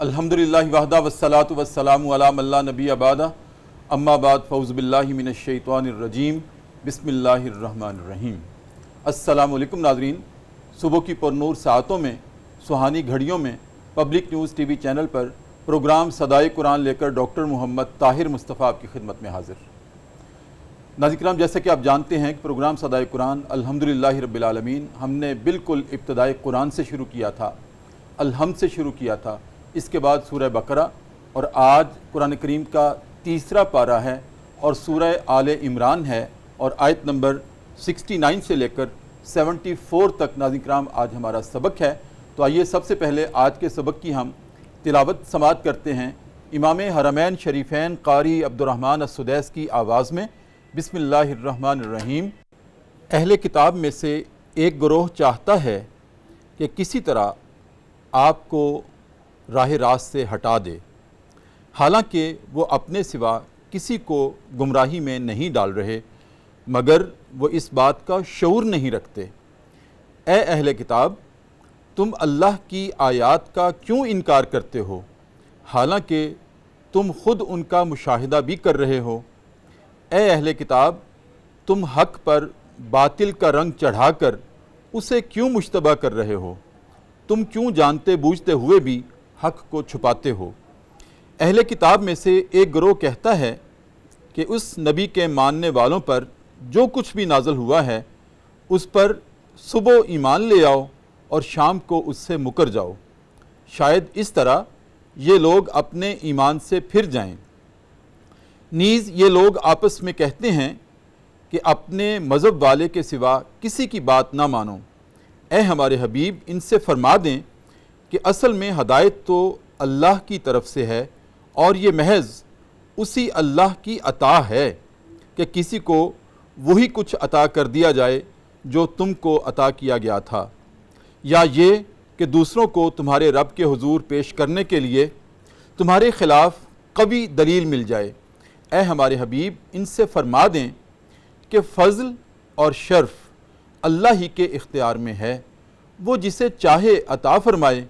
الحمدللہ وحدہ والصلاۃ والسلام علی من لا نبی بعدہ اما بعد فاعوذ باللہ من الشیطان الرجیم بسم اللہ الرحمن الرحیم۔ السلام علیکم ناظرین، صبح کی پرنور ساعتوں میں، سہانی گھڑیوں میں public news TV channel پر پروگرام صدائے قرآن لے کر ڈاکٹر محمد طاہر مصطفیٰ آپ کی خدمت میں حاضر۔ ناظرین کرام، جیسا کہ آپ جانتے ہیں کہ پروگرام صدائے قرآن الحمدللہ رب العالمین ہم نے بالکل ابتدائے قرآن سے شروع کیا تھا، الحمد سے شروع کیا تھا، اس کے بعد سورہ بقرہ، اور آج قرآن کریم کا تیسرا پارہ ہے اور سورہ آل عمران ہے، اور آیت نمبر 69 سے لے کر 74 تک ناظرین کرام آج ہمارا سبق ہے۔ تو آئیے سب سے پہلے آج کے سبق کی ہم تلاوت سماعت کرتے ہیں امام حرمین شریفین قاری عبدالرحمن السدیس کی آواز میں۔ بسم اللہ الرحمن الرحیم۔ اہل کتاب میں سے ایک گروہ چاہتا ہے کہ کسی طرح آپ کو راہ راست سے ہٹا دے، حالانکہ وہ اپنے سوا کسی کو گمراہی میں نہیں ڈال رہے، مگر وہ اس بات کا شعور نہیں رکھتے۔ اے اہل کتاب، تم اللہ کی آیات کا کیوں انکار کرتے ہو، حالانکہ تم خود ان کا مشاہدہ بھی کر رہے ہو۔ اے اہل کتاب، تم حق پر باطل کا رنگ چڑھا کر اسے کیوں مشتبہ کر رہے ہو؟ تم کیوں جانتے بوجھتے ہوئے بھی حق کو چھپاتے ہو؟ اہل کتاب میں سے ایک گروہ کہتا ہے کہ اس نبی کے ماننے والوں پر جو کچھ بھی نازل ہوا ہے اس پر صبح ایمان لے آؤ اور شام کو اس سے مکر جاؤ، شاید اس طرح یہ لوگ اپنے ایمان سے پھر جائیں۔ نیز یہ لوگ آپس میں کہتے ہیں کہ اپنے مذہب والے کے سوا کسی کی بات نہ مانو۔ اے ہمارے حبیب، ان سے فرما دیں کہ اصل میں ہدایت تو اللہ کی طرف سے ہے، اور یہ محض اسی اللہ کی عطا ہے کہ کسی کو وہی کچھ عطا کر دیا جائے جو تم کو عطا کیا گیا تھا، یا یہ کہ دوسروں کو تمہارے رب کے حضور پیش کرنے کے لیے تمہارے خلاف قوی دلیل مل جائے۔ اے ہمارے حبیب، ان سے فرما دیں کہ فضل اور شرف اللہ ہی کے اختیار میں ہے، وہ جسے چاہے عطا فرمائے،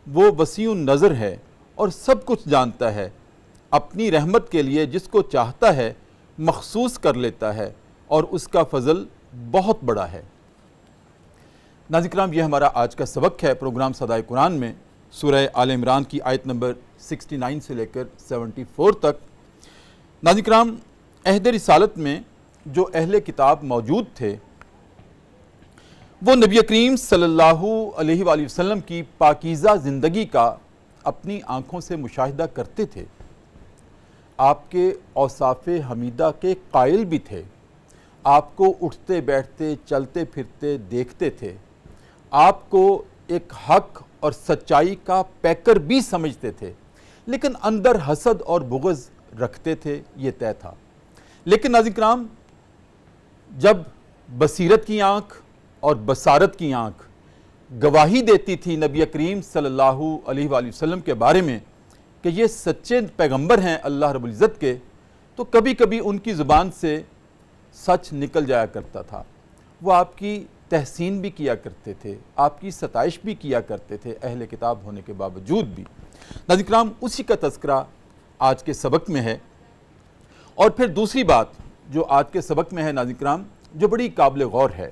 وہ وسیع النظر ہے اور سب کچھ جانتا ہے، اپنی رحمت کے لیے جس کو چاہتا ہے مخصوص کر لیتا ہے، اور اس کا فضل بہت بڑا ہے۔ ناظرین کرام، یہ ہمارا آج کا سبق ہے پروگرام صدائے قرآن میں سورہ آل عمران کی آیت نمبر 69 سے لے کر 74 تک۔ ناظرین کرام، عہد رسالت میں جو اہل کتاب موجود تھے وہ نبی کریم صلی اللہ علیہ وآلہ وسلم کی پاکیزہ زندگی کا اپنی آنکھوں سے مشاہدہ کرتے تھے، آپ کے اوصاف حمیدہ کے قائل بھی تھے، آپ کو اٹھتے بیٹھتے چلتے پھرتے دیکھتے تھے، آپ کو ایک حق اور سچائی کا پیکر بھی سمجھتے تھے، لیکن اندر حسد اور بغض رکھتے تھے، یہ طے تھا۔ لیکن ناظرین کرام، جب بصیرت کی آنکھ اور بصارت کی آنکھ گواہی دیتی تھی نبی کریم صلی اللہ علیہ وآلہ وسلم کے بارے میں کہ یہ سچے پیغمبر ہیں اللہ رب العزت کے، تو کبھی کبھی ان کی زبان سے سچ نکل جایا کرتا تھا، وہ آپ کی تحسین بھی کیا کرتے تھے، آپ کی ستائش بھی کیا کرتے تھے اہل کتاب ہونے کے باوجود بھی۔ ناظرین کرام، اسی کا تذکرہ آج کے سبق میں ہے۔ اور پھر دوسری بات جو آج کے سبق میں ہے ناظرین کرام، جو بڑی قابل غور ہے،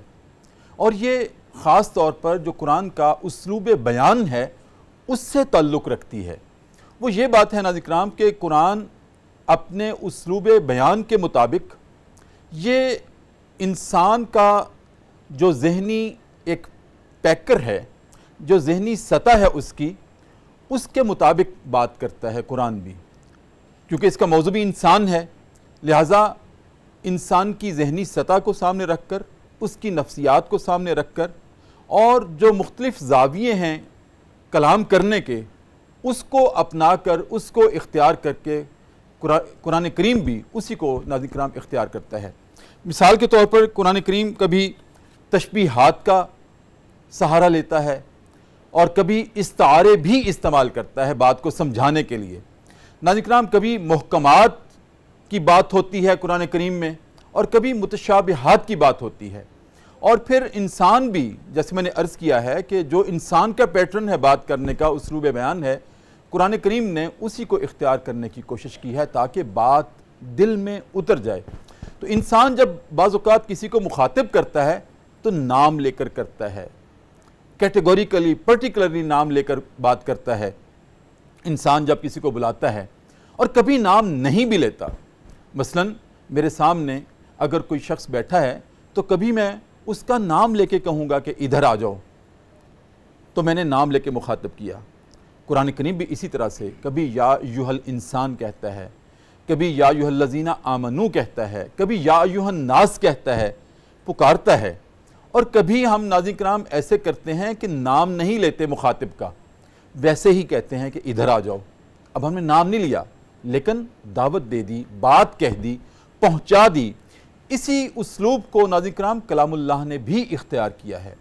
اور یہ خاص طور پر جو قرآن کا اسلوب بیان ہے اس سے تعلق رکھتی ہے، وہ یہ بات ہے ناظرین کرام کہ قرآن اپنے اسلوب بیان کے مطابق یہ انسان کا جو ذہنی ایک پیکر ہے، جو ذہنی سطح ہے اس کے مطابق بات کرتا ہے قرآن بھی، کیونکہ اس کا موضوع بھی انسان ہے، لہٰذا انسان کی ذہنی سطح کو سامنے رکھ کر، اس کی نفسیات کو سامنے رکھ کر، اور جو مختلف زاویے ہیں کلام کرنے کے، اس کو اپنا کر، اس کو اختیار کر کے قرآن کریم بھی اسی کو ناظرین کرام اختیار کرتا ہے۔ مثال کے طور پر قرآن کریم کبھی تشبیہات کا سہارا لیتا ہے اور کبھی استعارے بھی استعمال کرتا ہے بات کو سمجھانے کے لیے۔ ناظرین کرام، کبھی محکمات کی بات ہوتی ہے قرآن کریم میں، اور کبھی متشابہات کی بات ہوتی ہے، اور پھر انسان بھی، جیسے میں نے عرض کیا ہے کہ جو انسان کا پیٹرن ہے بات کرنے کا، اسلوب بیان ہے، قرآن کریم نے اسی کو اختیار کرنے کی کوشش کی ہے تاکہ بات دل میں اتر جائے۔ تو انسان جب بعض اوقات کسی کو مخاطب کرتا ہے تو نام لے کر کرتا ہے، کیٹیگوریکلی پرٹیکولرلی نام لے کر بات کرتا ہے۔ انسان جب کسی کو بلاتا ہے اور کبھی نام نہیں بھی لیتا، مثلا میرے سامنے اگر کوئی شخص بیٹھا ہے تو کبھی میں اس کا نام لے کے کہوں گا کہ ادھر آ جاؤ، تو میں نے نام لے کے مخاطب کیا۔ قرآن کریم بھی اسی طرح سے کبھی یا ایھا الانسان کہتا ہے، کبھی یا ایھا الذین آمنو کہتا ہے، کبھی یا ایھا الناس کہتا ہے، پکارتا ہے۔ اور کبھی ہم ناظرین کرام ایسے کرتے ہیں کہ نام نہیں لیتے مخاطب کا، ویسے ہی کہتے ہیں کہ ادھر آ جاؤ۔ اب ہم نے نام نہیں لیا لیکن دعوت دے دی، بات کہہ دی، پہنچا دی۔ اسی اسلوب کو ناظرین کرام کلام اللہ نے بھی اختیار کیا ہے۔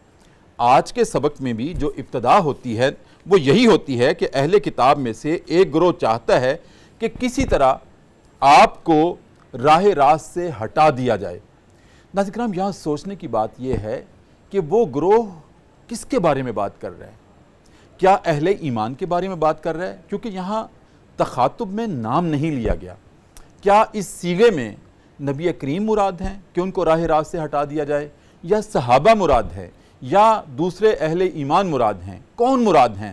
آج کے سبق میں بھی جو ابتدا ہوتی ہے وہ یہی ہوتی ہے کہ اہل کتاب میں سے ایک گروہ چاہتا ہے کہ کسی طرح آپ کو راہ راست سے ہٹا دیا جائے۔ ناظرین کرام یہاں سوچنے کی بات یہ ہے کہ وہ گروہ کس کے بارے میں بات کر رہا ہے؟ کیا اہل ایمان کے بارے میں بات کر رہا ہے؟ کیونکہ یہاں تخاطب میں نام نہیں لیا گیا۔ کیا اس صیغے میں نبی کریم مراد ہیں کہ ان کو راہ راست سے ہٹا دیا جائے، یا صحابہ مراد ہے، یا دوسرے اہل ایمان مراد ہیں؟ کون مراد ہیں؟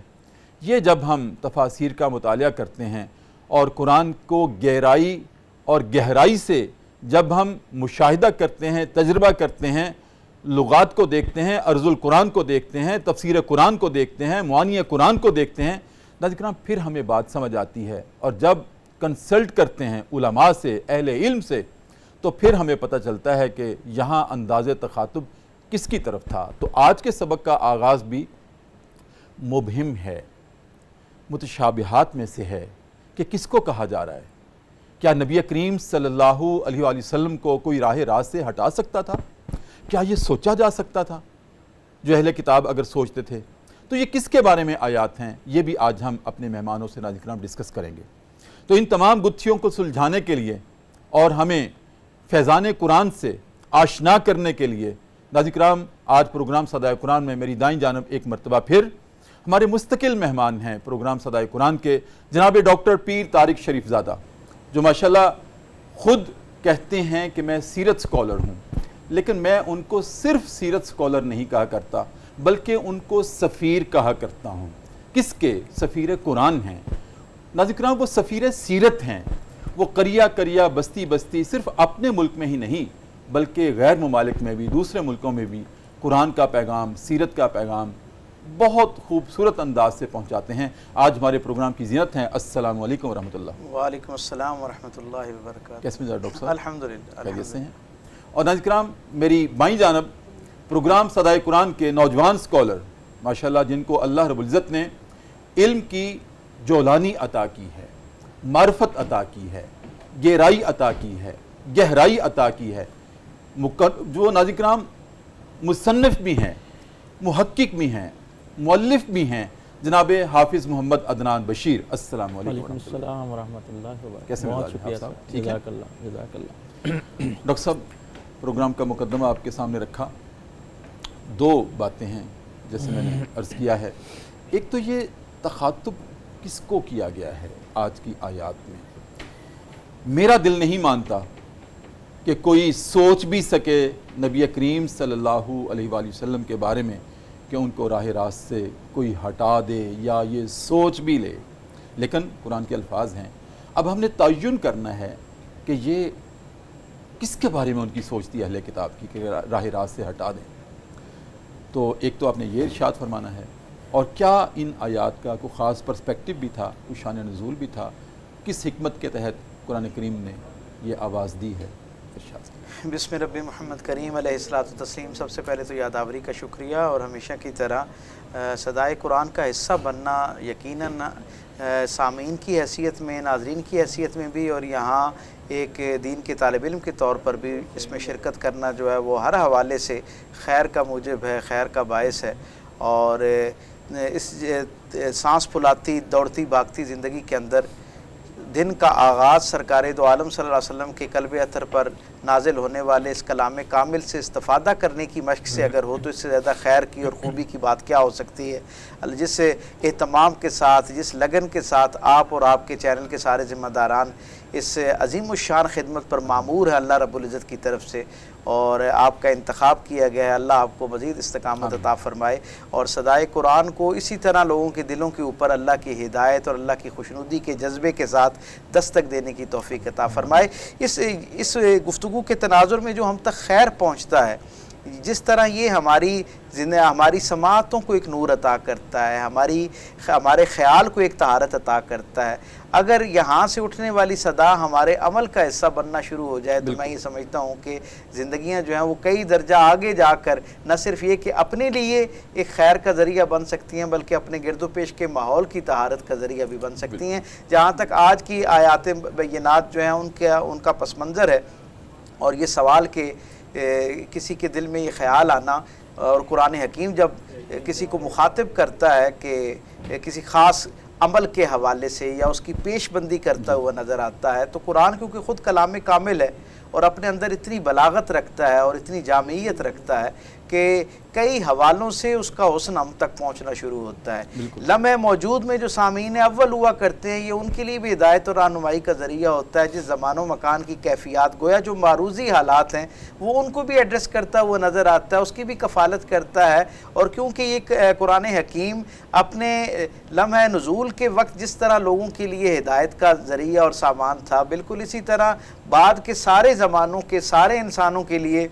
یہ جب ہم تفاسیر کا مطالعہ کرتے ہیں اور قرآن کو گہرائی اور گہرائی سے جب ہم مشاہدہ کرتے ہیں، تجربہ کرتے ہیں، لغات کو دیکھتے ہیں، ارض القرآن کو دیکھتے ہیں، تفسیر قرآن کو دیکھتے ہیں، معانی قرآن کو دیکھتے ہیں، ناظرین کرام پھر ہمیں بات سمجھ آتی ہے۔ اور جب کنسلٹ کرتے ہیں علماء سے، اہل علم سے، تو پھر ہمیں پتہ چلتا ہے کہ یہاں انداز تخاطب کس کی طرف تھا۔ تو آج کے سبق کا آغاز بھی مبہم ہے، متشابہات میں سے ہے کہ کس کو کہا جا رہا ہے۔ کیا نبی کریم صلی اللہ علیہ وآلہ وسلم کو کوئی راہ راست سے ہٹا سکتا تھا؟ کیا یہ سوچا جا سکتا تھا؟ جو اہل کتاب اگر سوچتے تھے تو یہ کس کے بارے میں آیات ہیں؟ یہ بھی آج ہم اپنے مہمانوں سے ناظرین کرام ڈسکس کریں گے۔ تو ان تمام گتھیوں کو سلجھانے کے لیے اور ہمیں فیضان قرآن سے آشنا کرنے کے لیے ناظرین کرام آج پروگرام صدائے قرآن میں میری دائیں جانب ایک مرتبہ پھر ہمارے مستقل مہمان ہیں پروگرام صدائے قرآن کے جناب ڈاکٹر پیر طارق شریف زادہ، جو ماشاءاللہ خود کہتے ہیں کہ میں سیرت سکولر ہوں، لیکن میں ان کو صرف سیرت سکولر نہیں کہا کرتا بلکہ ان کو سفیر کہا کرتا ہوں۔ کس کے؟ سفیر قرآن ہیں ناظرین کرام، وہ سفیر سیرت ہیں۔ وہ قریہ قریہ بستی بستی صرف اپنے ملک میں ہی نہیں بلکہ غیر ممالک میں بھی، دوسرے ملکوں میں بھی قرآن کا پیغام، سیرت کا پیغام بہت خوبصورت انداز سے پہنچاتے ہیں۔ آج ہمارے پروگرام کی زینت ہیں۔ السلام علیکم ورحمۃ اللہ۔ وعلیکم السلام ورحمۃ اللہ وبرکاتہ۔ کیسے مزاج ڈاکٹر صاحب؟ الحمدللہ خیریت سے ہیں؟ اور ناظرین کرام میری بائیں جانب پروگرام صدائے قرآن کے نوجوان سکولر ماشاءاللہ، جن کو اللہ رب العزت نے علم کی جولانی عطا کی ہے، معرفت عطا کی ہے، گہرائی عطا کی ہے، گہرائی عطا کی ہے، جو ناظرین کرام مصنف بھی ہیں، محقق بھی ہیں، مؤلف بھی ہیں، جناب حافظ محمد عدنان بشیر۔ السلام علیکم۔ وعلیکم السلام ورحمۃ اللہ وبرکاتہ۔ کیسے بہت مزاج شکریہ صاحب؟ صاحب، ٹھیک ہے؟ جزاک اللہ جزاک اللہ۔ ڈاکٹر صاحب پروگرام کا مقدمہ آپ کے سامنے رکھا، دو باتیں ہیں جیسے میں نے عرض کیا ہے۔ ایک تو یہ تخاطب کس کو کیا گیا ہے آج کی آیات میں؟ میرا دل نہیں مانتا کہ کوئی سوچ بھی سکے نبی کریم صلی اللہ علیہ وآلہ وسلم کے بارے میں کہ ان کو راہ راست سے کوئی ہٹا دے یا یہ سوچ بھی لے، لیکن قرآن کے الفاظ ہیں۔ اب ہم نے تعین کرنا ہے کہ یہ کس کے بارے میں ان کی سوچ تھی اہل کتاب کی کہ راہ راست سے ہٹا دیں۔ تو ایک تو آپ نے یہ ارشاد فرمانا ہے، اور کیا ان آیات کا کوئی خاص پرسپیکٹو بھی تھا، کوئی شان نزول بھی تھا، کس حکمت کے تحت قرآن کریم نے یہ آواز دی ہے؟ ارشاد۔ بسم رب محمد کریم علیہ الصلوۃ والتسلیم۔ سب سے پہلے تو یادآوری کا شکریہ، اور ہمیشہ کی طرح صدائے قرآن کا حصہ بننا یقیناً سامعین کی حیثیت میں، ناظرین کی حیثیت میں بھی، اور یہاں ایک دین کے طالب علم کے طور پر بھی اس میں شرکت کرنا جو ہے وہ ہر حوالے سے خیر کا موجب ہے، خیر کا باعث ہے۔ اور اس سانس پھولاتی دوڑتی بھاگتی زندگی کے اندر دن کا آغاز سرکار دو عالم صلی اللہ علیہ وسلم کے قلب اطہر پر نازل ہونے والے اس کلام کامل سے استفادہ کرنے کی مشق سے اگر ہو تو اس سے زیادہ خیر کی اور خوبی کی بات کیا ہو سکتی ہے۔ جس اہتمام کے ساتھ، جس لگن کے ساتھ آپ اور آپ کے چینل کے سارے ذمہ داران اس عظیم الشان خدمت پر مامور ہے اللہ رب العزت کی طرف سے، اور آپ کا انتخاب کیا گیا ہے، اللہ آپ کو مزید استقامت عطا فرمائے، اور صدائے قرآن کو اسی طرح لوگوں کے دلوں کے اوپر اللہ کی ہدایت اور اللہ کی خوشنودی کے جذبے کے ساتھ دستک دینے کی توفیق عطا فرمائے۔ اس گفتگو کے تناظر میں جو ہم تک خیر پہنچتا ہے، جس طرح یہ ہماری سماعتوں کو ایک نور عطا کرتا ہے، ہمارے خیال کو ایک طہارت عطا کرتا ہے، اگر یہاں سے اٹھنے والی صدا ہمارے عمل کا حصہ بننا شروع ہو جائے تو میں یہ سمجھتا ہوں کہ زندگیاں جو ہیں وہ کئی درجہ آگے جا کر نہ صرف یہ کہ اپنے لیے ایک خیر کا ذریعہ بن سکتی ہیں، بلکہ اپنے گرد و پیش کے ماحول کی طہارت کا ذریعہ بھی بن سکتی ہیں۔ جہاں تک آج کی آیات بینات جو ہیں ان کا پس منظر ہے، اور یہ سوال کہ کسی کے دل میں یہ خیال آنا، اور قرآن حکیم جب کسی کو مخاطب کرتا ہے کہ کسی خاص عمل کے حوالے سے یا اس کی پیش بندی کرتا ہوا نظر آتا ہے، تو قرآن کیونکہ خود کلام کامل ہے اور اپنے اندر اتنی بلاغت رکھتا ہے اور اتنی جامعیت رکھتا ہے کہ کئی حوالوں سے اس کا حسن ہم تک پہنچنا شروع ہوتا ہے۔ لمحہ موجود میں جو سامعین اول ہوا کرتے ہیں، یہ ان کے لیے بھی ہدایت اور رہنمائی کا ذریعہ ہوتا ہے، جس زمان و مکان کی کیفیات گویا جو معروضی حالات ہیں وہ ان کو بھی ایڈریس کرتا ہوا نظر آتا ہے، اس کی بھی کفالت کرتا ہے۔ اور کیونکہ یہ قرآن حکیم اپنے لمحہ نزول کے وقت جس طرح لوگوں کے لیے ہدایت کا ذریعہ اور سامان تھا، بالکل اسی طرح بعد کے سارے زمانوں کے سارے انسانوں کے لیے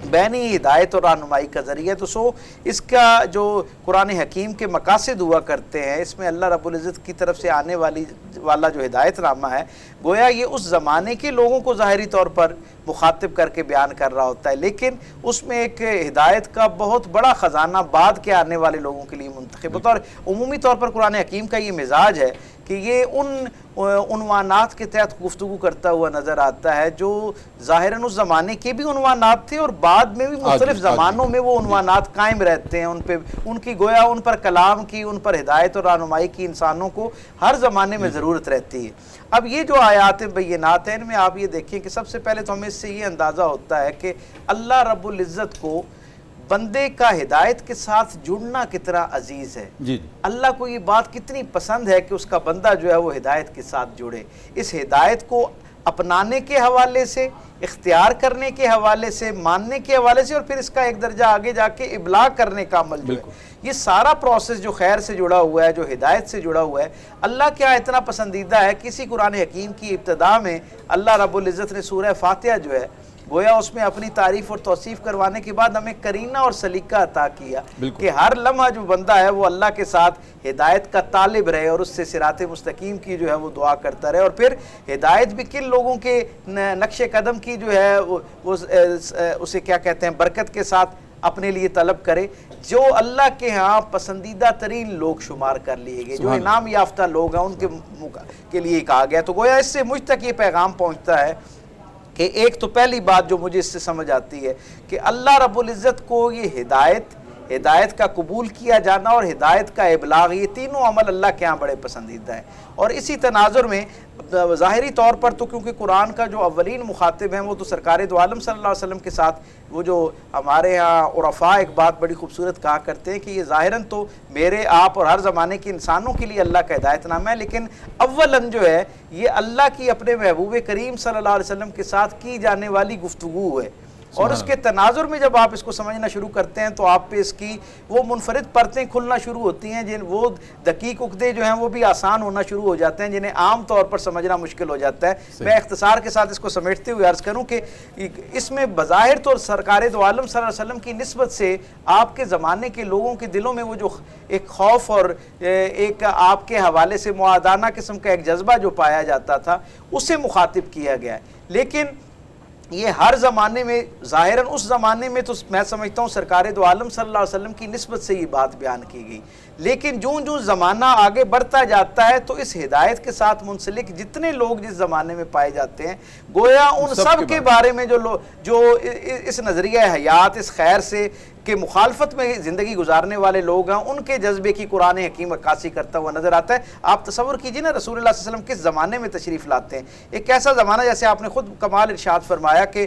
بینی ہدایت اور رہنمائی کا ذریعہ۔ تو اس کا جو قرآن حکیم کے مقاصد ہوا کرتے ہیں، اس میں اللہ رب العزت کی طرف سے آنے والا جو ہدایت نامہ ہے، گویا یہ اس زمانے کے لوگوں کو ظاہری طور پر مخاطب کر کے بیان کر رہا ہوتا ہے، لیکن اس میں ایک ہدایت کا بہت بڑا خزانہ بعد کے آنے والے لوگوں کے لیے منتخب ہوتا ہے۔ اور عمومی طور پر قرآن حکیم کا یہ مزاج ہے کہ یہ ان عنوانات کے تحت گفتگو کرتا ہوا نظر آتا ہے جو ظاہراً اس زمانے کے بھی عنوانات تھے، اور بعد میں بھی مختلف زمانوں میں وہ عنوانات قائم رہتے ہیں، ان کی گویا ان پر کلام کی، ان پر ہدایت اور رہنمائی کی انسانوں کو ہر زمانے میں ضرورت رہتی ہے۔ اب یہ جو آیات بینات ہیں، ان میں آپ یہ دیکھیں کہ سب سے پہلے تو ہمیں اس سے یہ اندازہ ہوتا ہے کہ اللہ رب العزت کو بندے کا ہدایت کے ساتھ جڑنا کتنا عزیز ہے۔ اللہ کو یہ بات کتنی پسند ہے کہ اس کا بندہ جو ہے وہ ہدایت کے ساتھ جڑے، اس ہدایت کو اپنانے کے حوالے سے، اختیار کرنے کے حوالے سے، ماننے کے حوالے سے، اور پھر اس کا ایک درجہ آگے جا کے ابلاغ کرنے کا عمل جو ہے، یہ سارا پروسیس جو خیر سے جڑا ہوا ہے، جو ہدایت سے جڑا ہوا ہے، اللہ کیا اتنا پسندیدہ ہے۔ کسی قرآن حکیم کی ابتدا میں اللہ رب العزت نے سورہ فاتحہ جو ہے گویا اس میں اپنی تعریف اور توصیف کروانے کے بعد ہمیں کرینہ اور سلیقہ عطا کیا کہ ہر لمحہ جو بندہ ہے وہ اللہ کے ساتھ ہدایت کا طالب رہے اور اس سے صراط مستقیم کی جو ہے وہ دعا کرتا رہے، اور پھر ہدایت بھی کن لوگوں کے نقش قدم کی جو ہے وہ اسے کیا کہتے ہیں برکت کے ساتھ اپنے لیے طلب کرے، جو اللہ کے ہاں پسندیدہ ترین لوگ شمار کر لیے گئے، جو انعام یافتہ لوگ ہیں ان کے لیے کہا گیا۔ تو گویا اس سے مجھ تک یہ پیغام پہنچتا ہے کہ ایک تو پہلی بات جو مجھے اس سے سمجھ آتی ہے کہ اللہ رب العزت کو یہ ہدایت کا قبول کیا جانا اور ہدایت کا ابلاغ، یہ تینوں عمل اللہ کے ہاں بڑے پسندیدہ ہیں۔ اور اسی تناظر میں ظاہری طور پر تو کیونکہ قرآن کا جو اولین مخاطب ہیں وہ تو سرکار دو عالم صلی اللہ علیہ وسلم کے ساتھ، وہ جو ہمارے ہاں عرفاء ایک بات بڑی خوبصورت کہا کرتے ہیں کہ یہ ظاہراً تو میرے آپ اور ہر زمانے کے انسانوں کے لیے اللہ کا ہدایت نامہ ہے، لیکن اولاً جو ہے یہ اللہ کی اپنے محبوب کریم صلی اللہ علیہ وسلم کے ساتھ کی جانے والی گفتگو ہے۔ اور اس کے تناظر میں جب آپ اس کو سمجھنا شروع کرتے ہیں تو آپ پہ اس کی وہ منفرد پرتیں کھلنا شروع ہوتی ہیں، وہ دقیق عقدے جو ہیں وہ بھی آسان ہونا شروع ہو جاتے ہیں جنہیں عام طور پر سمجھنا مشکل ہو جاتا ہے۔ میں اختصار کے ساتھ اس کو سمیٹتے ہوئے عرض کروں کہ اس میں بظاہر تو سرکار دو عالم صلی اللہ علیہ وسلم کی نسبت سے آپ کے زمانے کے لوگوں کے دلوں میں وہ جو ایک خوف اور ایک آپ کے حوالے سے معادانہ قسم کا ایک جذبہ جو پایا جاتا تھا اسے مخاطب کیا گیا ہے، لیکن یہ ہر زمانے میں ظاہراً اس زمانے میں تو میں سمجھتا ہوں سرکار دو عالم صلی اللہ علیہ وسلم کی نسبت سے یہ بات بیان کی گئی، لیکن جو زمانہ آگے بڑھتا جاتا ہے تو اس ہدایت کے ساتھ منسلک جتنے لوگ جس زمانے میں پائے جاتے ہیں گویا ان سب کے بارے میں جو اس نظریہ حیات، اس خیر سے کہ مخالفت میں زندگی گزارنے والے لوگ ہیں ان کے جذبے کی قرآن حکیم عکاسی کرتا ہوا نظر آتا ہے۔ آپ تصور کیجئے نا رسول اللہ صلی اللہ علیہ وسلم کس زمانے میں تشریف لاتے ہیں، ایک ایسا زمانہ جیسے آپ نے خود کمال ارشاد فرمایا کہ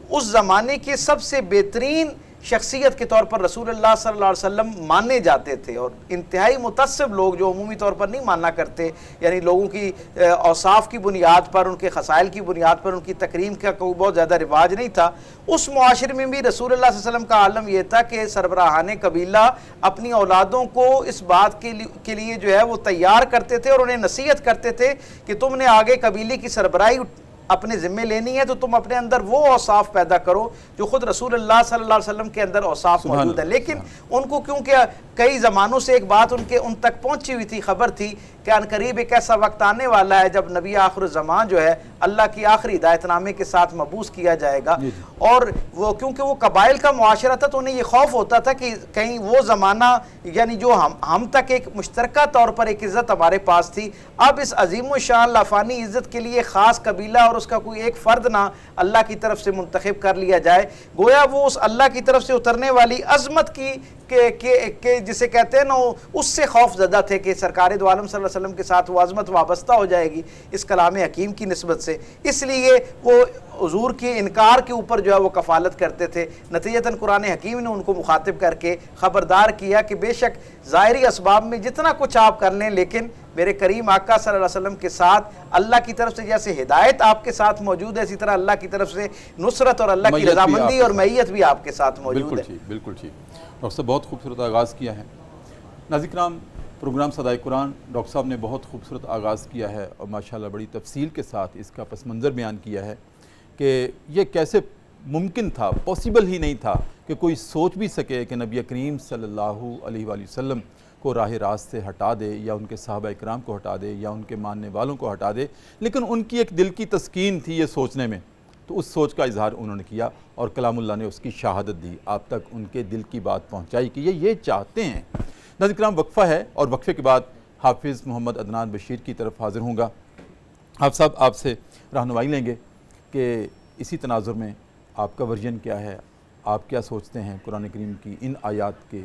اس زمانے کے سب سے بہترین شخصیت کے طور پر رسول اللہ صلی اللہ علیہ وسلم مانے جاتے تھے، اور انتہائی متعصب لوگ جو عمومی طور پر نہیں ماننا کرتے، یعنی لوگوں کی اوصاف کی بنیاد پر، ان کے خصائل کی بنیاد پر ان کی تکریم کا کوئی بہت زیادہ رواج نہیں تھا، اس معاشرے میں بھی رسول اللہ صلی اللہ علیہ وسلم کا عالم یہ تھا کہ سربراہان قبیلہ اپنی اولادوں کو اس بات کے لیے جو ہے وہ تیار کرتے تھے اور انہیں نصیحت کرتے تھے کہ تم نے آگے قبیلے کی سربراہی اپنے ذمے لینی ہے تو تم اپنے اندر وہ اوصاف پیدا کرو جو خود رسول اللہ صلی اللہ علیہ وسلم کے اندر اوصاف موجود ہے۔ لیکن ان کو کیونکہ کئی زمانوں سے ایک بات ان تک پہنچی ہوئی تھی، خبر تھی کہ ان قریب ایک ایسا وقت آنے والا ہے جب نبی آخر الزمان جو ہے اللہ کی آخری ہدایت نامے کے ساتھ مبعوث کیا جائے گا، اور وہ کیونکہ وہ قبائل کا معاشرہ تھا تو انہیں یہ خوف ہوتا تھا کہ کہیں وہ زمانہ یعنی جو ہم تک ایک مشترکہ طور پر ایک عزت ہمارے پاس تھی، اب اس عظیم و شان لافانی عزت کے لیے خاص قبیلہ اور اس کا کوئی ایک فرد نہ اللہ کی طرف سے منتخب کر لیا جائے، گویا وہ اس اللہ کی طرف سے اترنے والی عظمت کی کہ جسے کہتے ہیں نا اس سے خوف زدہ تھے کہ سرکار دو عالم صلی اللہ علیہ وسلم کے ساتھ وہ عظمت وابستہ ہو جائے گی اس کلام حکیم کی نسبت سے، اس لیے وہ حضور کے انکار کے اوپر جو ہے وہ کفالت کرتے تھے۔ نتیجتاً قرآن حکیم نے ان کو مخاطب کر کے خبردار کیا کہ بے شک ظاہری اسباب میں جتنا کچھ آپ کر لیں لیکن میرے کریم آقا صلی اللہ علیہ وسلم کے ساتھ اللہ کی طرف سے جیسے ہدایت آپ کے ساتھ موجود ہے، اسی طرح اللہ کی طرف سے نصرت اور اللہ کی رضامندی اور معیت بھی آپ کے ساتھ موجود ہے۔ بالکل ٹھیک ڈاکٹر صاحب، بہت خوبصورت آغاز کیا ہے۔ ناظرین کرام، پروگرام صدائے قرآن ڈاکٹر صاحب نے بہت خوبصورت آغاز کیا ہے اور ماشاءاللہ بڑی تفصیل کے ساتھ اس کا پس منظر بیان کیا ہے کہ یہ کیسے ممکن تھا، پاسبل ہی نہیں تھا کہ کوئی سوچ بھی سکے کہ نبی کریم صلی اللہ علیہ وآلہ وسلم کو راہ راست سے ہٹا دے یا ان کے صحابہ اکرام کو ہٹا دے یا ان کے ماننے والوں کو ہٹا دے، لیکن ان کی ایک دل کی تسکین تھی یہ سوچنے میں، تو اس سوچ کا اظہار انہوں نے کیا اور کلام اللہ نے اس کی شہادت دی، آپ تک ان کے دل کی بات پہنچائی کہ یہ چاہتے ہیں۔ ناظرین کرام، وقفہ ہے اور وقفے کے بعد حافظ محمد عدنان بشیر کی طرف حاضر ہوں گا۔ حافظ صاحب آپ سے رہنمائی لیں گے کہ اسی تناظر میں آپ کا ورژن کیا ہے، آپ کیا سوچتے ہیں قرآن کریم کی ان آیات کے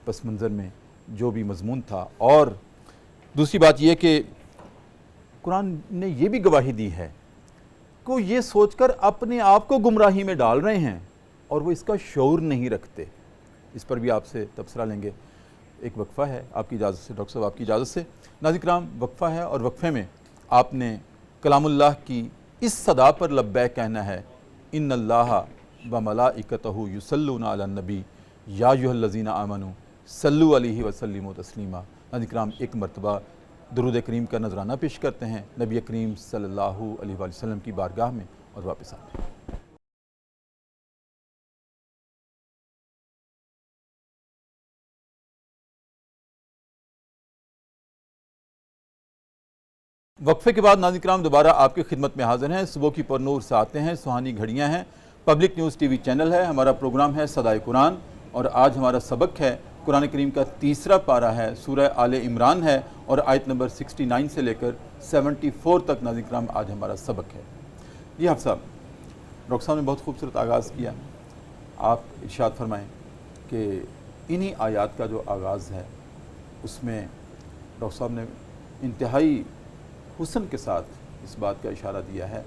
پس منظر میں جو بھی مضمون تھا، اور دوسری بات یہ کہ قرآن نے یہ بھی گواہی دی ہے کہ وہ یہ سوچ کر اپنے آپ کو گمراہی میں ڈال رہے ہیں اور وہ اس کا شعور نہیں رکھتے، اس پر بھی آپ سے تبصرہ لیں گے۔ ایک وقفہ ہے آپ کی اجازت سے ڈاکٹر صاحب، آپ کی اجازت سے ناظرین کرام، وقفہ ہے اور وقفے میں آپ نے کلام اللہ کی اس صدا پر لبیک کہنا ہے، ان اللہ و ملائکتہ یصلون علی النبی یا ایھا الذین آمنوا صلوا علیہ وسلموا تسلیما۔ ناظرین کرام، ایک مرتبہ درود کریم کا نذرانہ پیش کرتے ہیں نبی کریم صلی اللہ علیہ وآلہ وسلم کی بارگاہ میں اور واپس آتے ہیں۔ وقفے کے بعد ناظرین کرام دوبارہ آپ کی خدمت میں حاضر ہیں۔ صبح کی پرنور ساعتیں ہیں، سہانی گھڑیاں ہیں، public news TV channel ہے، ہمارا پروگرام ہے صدائے قرآن، اور آج ہمارا سبق ہے قرآن کریم کا تیسرا پارہ ہے، سورہ آل عمران ہے اور آیت نمبر 69 سے لے کر 74 تک ناظرین کرام آج ہمارا سبق ہے۔ جی حافظ صاحب، ڈاکٹر صاحب نے بہت خوبصورت آغاز کیا، آپ ارشاد فرمائیں کہ انہی آیات کا جو آغاز ہے اس میں ڈاکٹر صاحب نے انتہائی حسن کے ساتھ اس بات کا اشارہ دیا ہے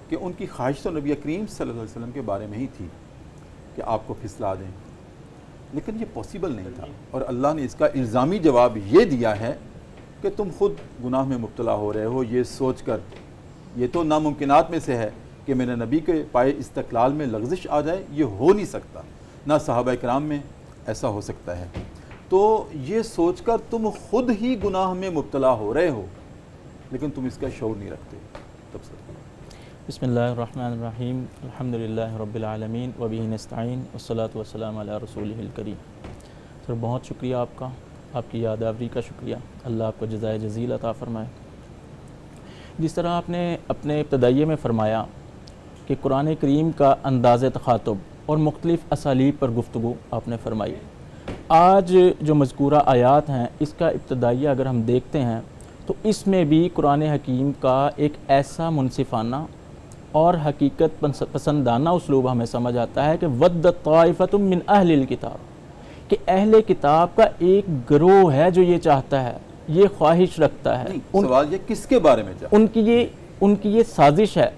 کہ ان کی خواہش تو نبی کریم صلی اللہ علیہ وسلم کے بارے میں ہی تھی کہ آپ کو پھسلا دیں، لیکن یہ پاسبل نہیں تھا، اور اللہ نے اس کا الزامی جواب یہ دیا ہے کہ تم خود گناہ میں مبتلا ہو رہے ہو یہ سوچ کر، یہ تو ناممکنات میں سے ہے کہ میرے نبی کے پائے استقلال میں لغزش آ جائے، یہ ہو نہیں سکتا، نہ صحابہ کرام میں ایسا ہو سکتا ہے، تو یہ سوچ کر تم خود ہی گناہ میں مبتلا ہو رہے ہو لیکن تم اس کا شعور نہیں رکھتے۔ بسم اللہ الرحمن الرحیم، الحمدللہ رب العالمین وبہ نستعین والصلاة والسلام علی رسولہ الکریم۔ سر بہت شکریہ آپ کا، آپ کی یادآوری کا شکریہ، اللہ آپ کو جزائے جزیل عطا فرمائے۔ جس طرح آپ نے اپنے ابتدائیے میں فرمایا کہ قرآن کریم کا انداز تخاطب اور مختلف اسالیب پر گفتگو آپ نے فرمائی، آج جو مذکورہ آیات ہیں اس کا ابتدائیہ اگر ہم دیکھتے ہیں تو اس میں بھی قرآن حکیم کا ایک ایسا منصفانہ اور حقیقت پسندانہ اسلوب ہمیں سمجھ آتا ہے کہ وَدَّت طَائِفَةٌ مِّنْ أَهْلِ الْكِتَابِ، کہ اہل کتاب کا ایک گروہ ہے جو یہ چاہتا ہے، یہ خواہش رکھتا ہے، سوال یہ کس کے بارے میں چاہتا ہے؟ ان کی یہ سازش ہے۔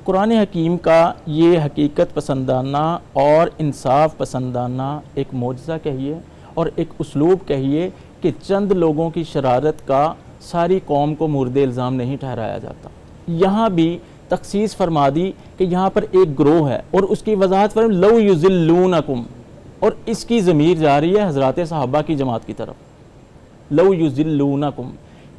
قرآن حکیم کا یہ حقیقت پسندانہ اور انصاف پسندانہ ایک معجزہ کہیے اور ایک اسلوب کہیے کہ چند لوگوں کی شرارت کا ساری قوم کو مورد الزام نہیں ٹھہرایا جاتا۔ یہاں بھی تخصیص فرما دی کہ یہاں پر ایک گروہ ہے اور اس کی وضاحت فرم لو یذلونکم، اور اس کی ضمیر جا رہی ہے حضرات صحابہ کی جماعت کی طرف، لو یذلونکم،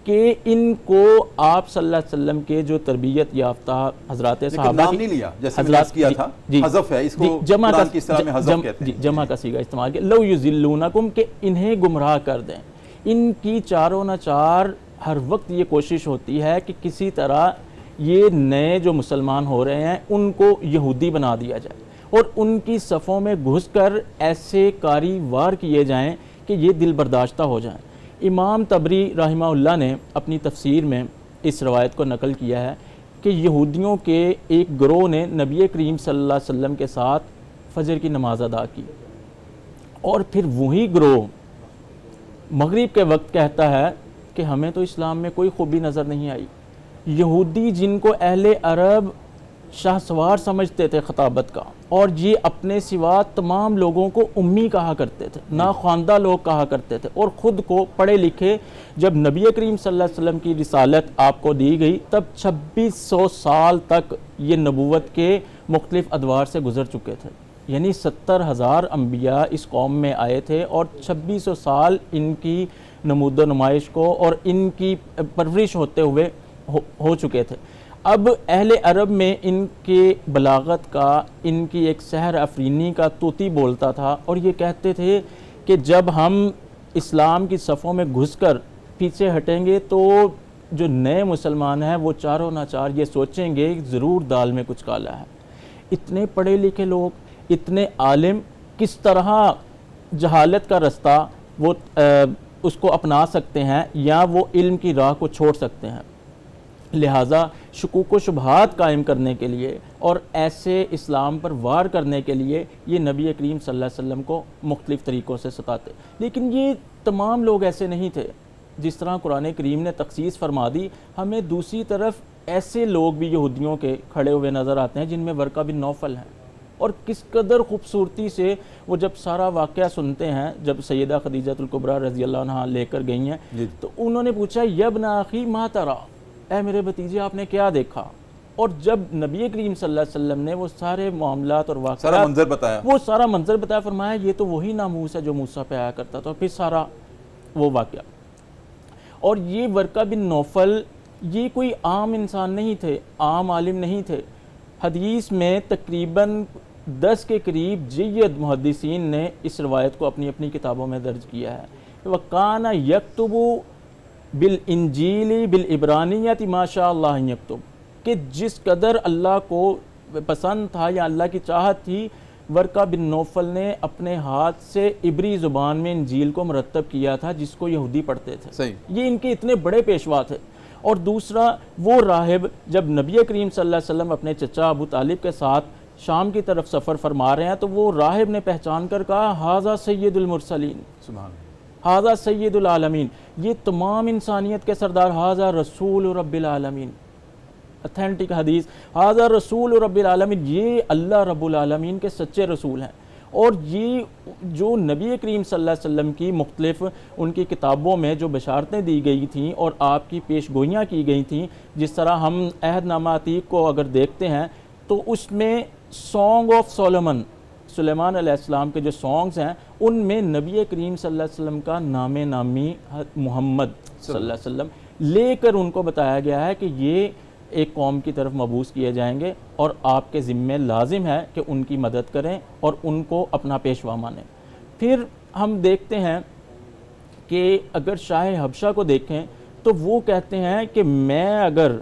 کہ ان کو آپ صلی اللہ علیہ وسلم کے جو تربیت یافتہ حضرات صحابہ نام نہیں لیا جیسے میں نے کیا تھا، حذف ہے، اس کو قرآن کی اصطلاح میں حذف کہتے ہیں، جمع کا صیغہ استعمال کیا، لو یذلونکم، کہ انہیں گمراہ کر دیں۔ ان کی چاروں نہ چار ہر وقت یہ کوشش ہوتی ہے کہ کسی طرح یہ نئے جو مسلمان ہو رہے ہیں ان کو یہودی بنا دیا جائے اور ان کی صفوں میں گھس کر ایسے کاری وار کیے جائیں کہ یہ دل برداشتہ ہو جائیں۔ امام طبری رحمہ اللہ نے اپنی تفسیر میں اس روایت کو نقل کیا ہے کہ یہودیوں کے ایک گروہ نے نبی کریم صلی اللہ علیہ وسلم کے ساتھ فجر کی نماز ادا کی، اور پھر وہی گروہ مغرب کے وقت کہتا ہے کہ ہمیں تو اسلام میں کوئی خوبی نظر نہیں آئی۔ یہودی جن کو اہل عرب شاہ سوار سمجھتے تھے خطابت کا، اور یہ اپنے سوا تمام لوگوں کو امی کہا کرتے تھے، ناخواندہ لوگ کہا کرتے تھے، اور خود کو پڑھے لکھے، جب نبی کریم صلی اللہ علیہ وسلم کی رسالت آپ کو دی گئی تب 2600 سال تک یہ نبوت کے مختلف ادوار سے گزر چکے تھے، یعنی 70,000 انبیاء اس قوم میں آئے تھے اور 2600 سال ان کی نمود و نمائش کو اور ان کی پرورش ہوتے ہوئے ہو چکے تھے۔ اب اہل عرب میں ان کے بلاغت کا، ان کی ایک سحر افرینی کا طوطی بولتا تھا، اور یہ کہتے تھے کہ جب ہم اسلام کی صفوں میں گھس کر پیچھے ہٹیں گے تو جو نئے مسلمان ہیں وہ چاروں نہ چار یہ سوچیں گے ضرور دال میں کچھ کالا ہے۔ اتنے پڑھے لکھے لوگ، اتنے عالم کس طرح جہالت کا رستہ وہ اس کو اپنا سکتے ہیں یا وہ علم کی راہ کو چھوڑ سکتے ہیں؟ لہٰذا شکوک و شبہات قائم کرنے کے لیے اور ایسے اسلام پر وار کرنے کے لیے یہ نبی کریم صلی اللہ علیہ وسلم کو مختلف طریقوں سے ستاتے، لیکن یہ تمام لوگ ایسے نہیں تھے۔ جس طرح قرآن کریم نے تخصیص فرما دی، ہمیں دوسری طرف ایسے لوگ بھی یہودیوں کے کھڑے ہوئے نظر آتے ہیں جن میں ورقہ بن نوفل ہیں، اور کس قدر خوبصورتی سے وہ جب سارا واقعہ سنتے ہیں، جب سیدہ خدیجہ الکبریٰ رضی اللہ عنہا لے کر گئی ہیں تو انہوں نے پوچھا یبن اخی ما ترى، اے میرے بھتیجے آپ نے کیا دیکھا؟ اور جب نبی کریم صلی اللہ علیہ وسلم نے وہ سارے معاملات اور واقعات، سارا منظر بتایا، فرمایا یہ تو وہی ناموس ہے جو موسیٰ پہ آیا کرتا تھا، پھر سارا وہ واقعہ۔ اور یہ ورقہ بن نوفل یہ کوئی عام انسان نہیں تھے، عام عالم نہیں تھے۔ حدیث میں تقریباً 10 کے قریب جید محدثین نے اس روایت کو اپنی اپنی کتابوں میں درج کیا ہے۔ وَقَانَ يَكْتُبُ بالانجیل بالعبرانیت ما شاء اللہ یکتب، کہ جس قدر اللہ کو پسند تھا یا اللہ کی چاہت تھی، ورقہ بن نوفل نے اپنے ہاتھ سے عبری زبان میں انجیل کو مرتب کیا تھا جس کو یہودی پڑھتے تھے۔ یہ ان کے اتنے بڑے پیشوا تھے۔ اور دوسرا، وہ راہب جب نبی کریم صلی اللہ علیہ وسلم اپنے چچا ابو طالب کے ساتھ شام کی طرف سفر فرما رہے ہیں تو وہ راہب نے پہچان کر کہا ھذا سید المرسلین، ھذا سید العالمین، یہ تمام انسانیت کے سردار، ھذا رسول رب العالمین، اتھینٹک حدیث، ھذا رسول رب العالمین، یہ اللہ رب العالمین کے سچے رسول ہیں۔ اور یہ جو نبی کریم صلی اللہ علیہ وسلم کی مختلف ان کی کتابوں میں جو بشارتیں دی گئی تھیں اور آپ کی پیش گوئیاں کی گئی تھیں، جس طرح ہم عہد نامہ عتیق کو اگر دیکھتے ہیں تو اس میں سانگ آف سولومن، سلیمان علیہ السلام کے جو سانگز ہیں ان میں نبی کریم صلی اللہ علیہ وسلم کا نام نامی محمد صلی اللہ علیہ وسلم لے کر ان کو بتایا گیا ہے کہ یہ ایک قوم کی طرف مبعوث کیے جائیں گے اور آپ کے ذمے لازم ہے کہ ان کی مدد کریں اور ان کو اپنا پیشوا مانیں۔ پھر ہم دیکھتے ہیں کہ اگر شاہ حبشہ کو دیکھیں تو وہ کہتے ہیں کہ میں اگر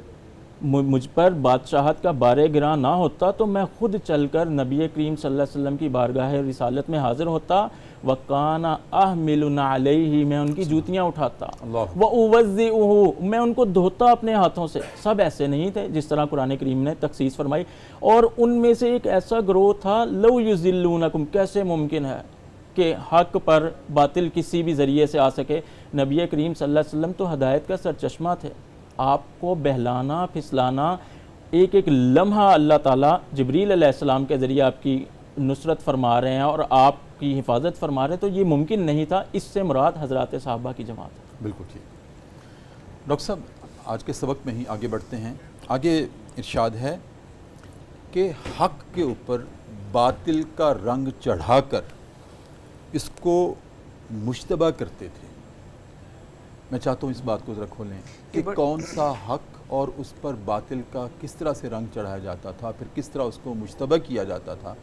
مجھ پر بادشاہت کا بار گراں نہ ہوتا تو میں خود چل کر نبی کریم صلی اللہ علیہ وسلم کی بارگاہ رسالت میں حاضر ہوتا، وَقَانَ أَحْمِلُ عَلَيْهِ، میں ان کی جوتیاں اٹھاتا، وَأُوَزِّئُهُ، میں ان کو دھوتا اپنے ہاتھوں سے۔ سب ایسے نہیں تھے جس طرح قرآن کریم نے تخصیص فرمائی، اور ان میں سے ایک ایسا گروہ تھا لَوْ يُذِلُّونَكُمْ، کیسے ممکن ہے کہ حق پر باطل کسی بھی ذریعے سے آ سکے. نبی کریم صلی اللہ علیہ وسلم تو ہدایت کا سرچشمہ تھے. آپ کو بہلانا پھسلانا، ایک ایک لمحہ اللہ تعالیٰ جبریل علیہ السلام کے ذریعے آپ کی نصرت فرما رہے ہیں اور آپ کی حفاظت فرما رہے ہیں، تو یہ ممکن نہیں تھا. اس سے مراد حضرات صحابہ کی جماعت ہے. بالکل ٹھیک. ڈاکٹر صاحب آج کے سبق میں ہی آگے بڑھتے ہیں. آگے ارشاد ہے کہ حق کے اوپر باطل کا رنگ چڑھا کر اس کو مشتبہ کرتے تھے. میں چاہتا ہوں اس بات کو ذرا کھولیں کہ کون سا حق اور اس پر باطل کا کس طرح سے رنگ چڑھایا جاتا تھا، پھر کس طرح اس کو مشتبہ کیا جاتا تھا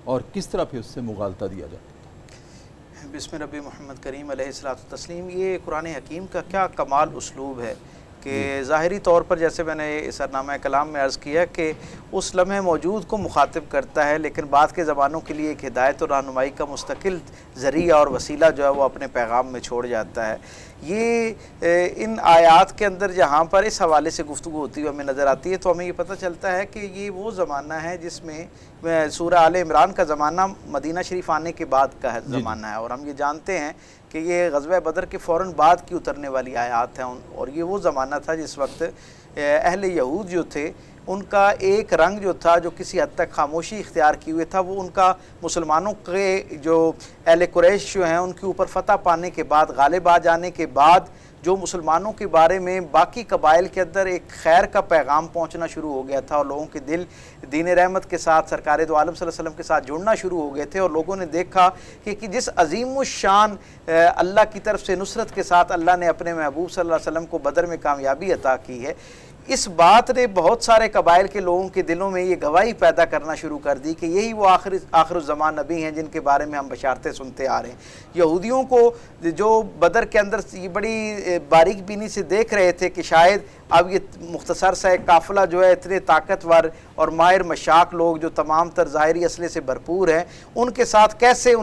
اور کس طرح پھر اس سے مغالطہ دیا جاتا تھا. بسم ربی محمد کریم علیہ الصلوۃ والتسلیم. یہ قرآن حکیم کا کیا کمال اسلوب ہے کہ ظاہری طور پر جیسے میں نے سرنامہ کلام میں عرض کیا کہ اس لمحے موجود کو مخاطب کرتا ہے، لیکن بعد کے زمانوں کے لیے ایک ہدایت اور رہنمائی کا مستقل ذریعہ اور وسیلہ جو ہے وہ اپنے پیغام میں چھوڑ جاتا ہے. یہ ان آیات کے اندر جہاں پر اس حوالے سے گفتگو ہوتی ہوئی ہمیں نظر آتی ہے تو ہمیں یہ پتہ چلتا ہے کہ یہ وہ زمانہ ہے جس میں سورہ آل عمران کا زمانہ مدینہ شریف آنے کے بعد کا زمانہ ہے، اور ہم یہ جانتے ہیں کہ یہ غزوہ بدر کے فوراً بعد کی اترنے والی آیات ہیں. اور یہ وہ زمانہ تھا جس وقت اہل یہود جو تھے ان کا ایک رنگ جو تھا جو کسی حد تک خاموشی اختیار کی ہوئے تھا، وہ ان کا مسلمانوں کے جو اہل قریش جو ہیں ان کے اوپر فتح پانے کے بعد، غالب آ جانے کے بعد جو مسلمانوں کے بارے میں باقی قبائل کے اندر ایک خیر کا پیغام پہنچنا شروع ہو گیا تھا، اور لوگوں کے دل دین رحمت کے ساتھ سرکار دو عالم صلی اللہ علیہ وسلم کے ساتھ جڑنا شروع ہو گئے تھے. اور لوگوں نے دیکھا کہ جس عظیم الشان اللہ کی طرف سے نصرت کے ساتھ اللہ نے اپنے محبوب صلی اللہ علیہ وسلم کو بدر میں کامیابی عطا کی ہے، اس بات نے بہت سارے قبائل کے لوگوں کے دلوں میں یہ گواہی پیدا کرنا شروع کر دی کہ یہی وہ آخر الزمان نبی ہیں جن کے بارے میں ہم بشارتیں سنتے آ رہے ہیں. یہودیوں کو جو بدر کے اندر یہ بڑی باریک بینی سے دیکھ رہے تھے کہ شاید اب یہ مختصر سا ایک قافلہ جو ہے اتنے طاقتور اور ماہر مشاق لوگ جو تمام تر ظاہری اسلحے سے بھرپور ہیں، ان کے ساتھ کیسے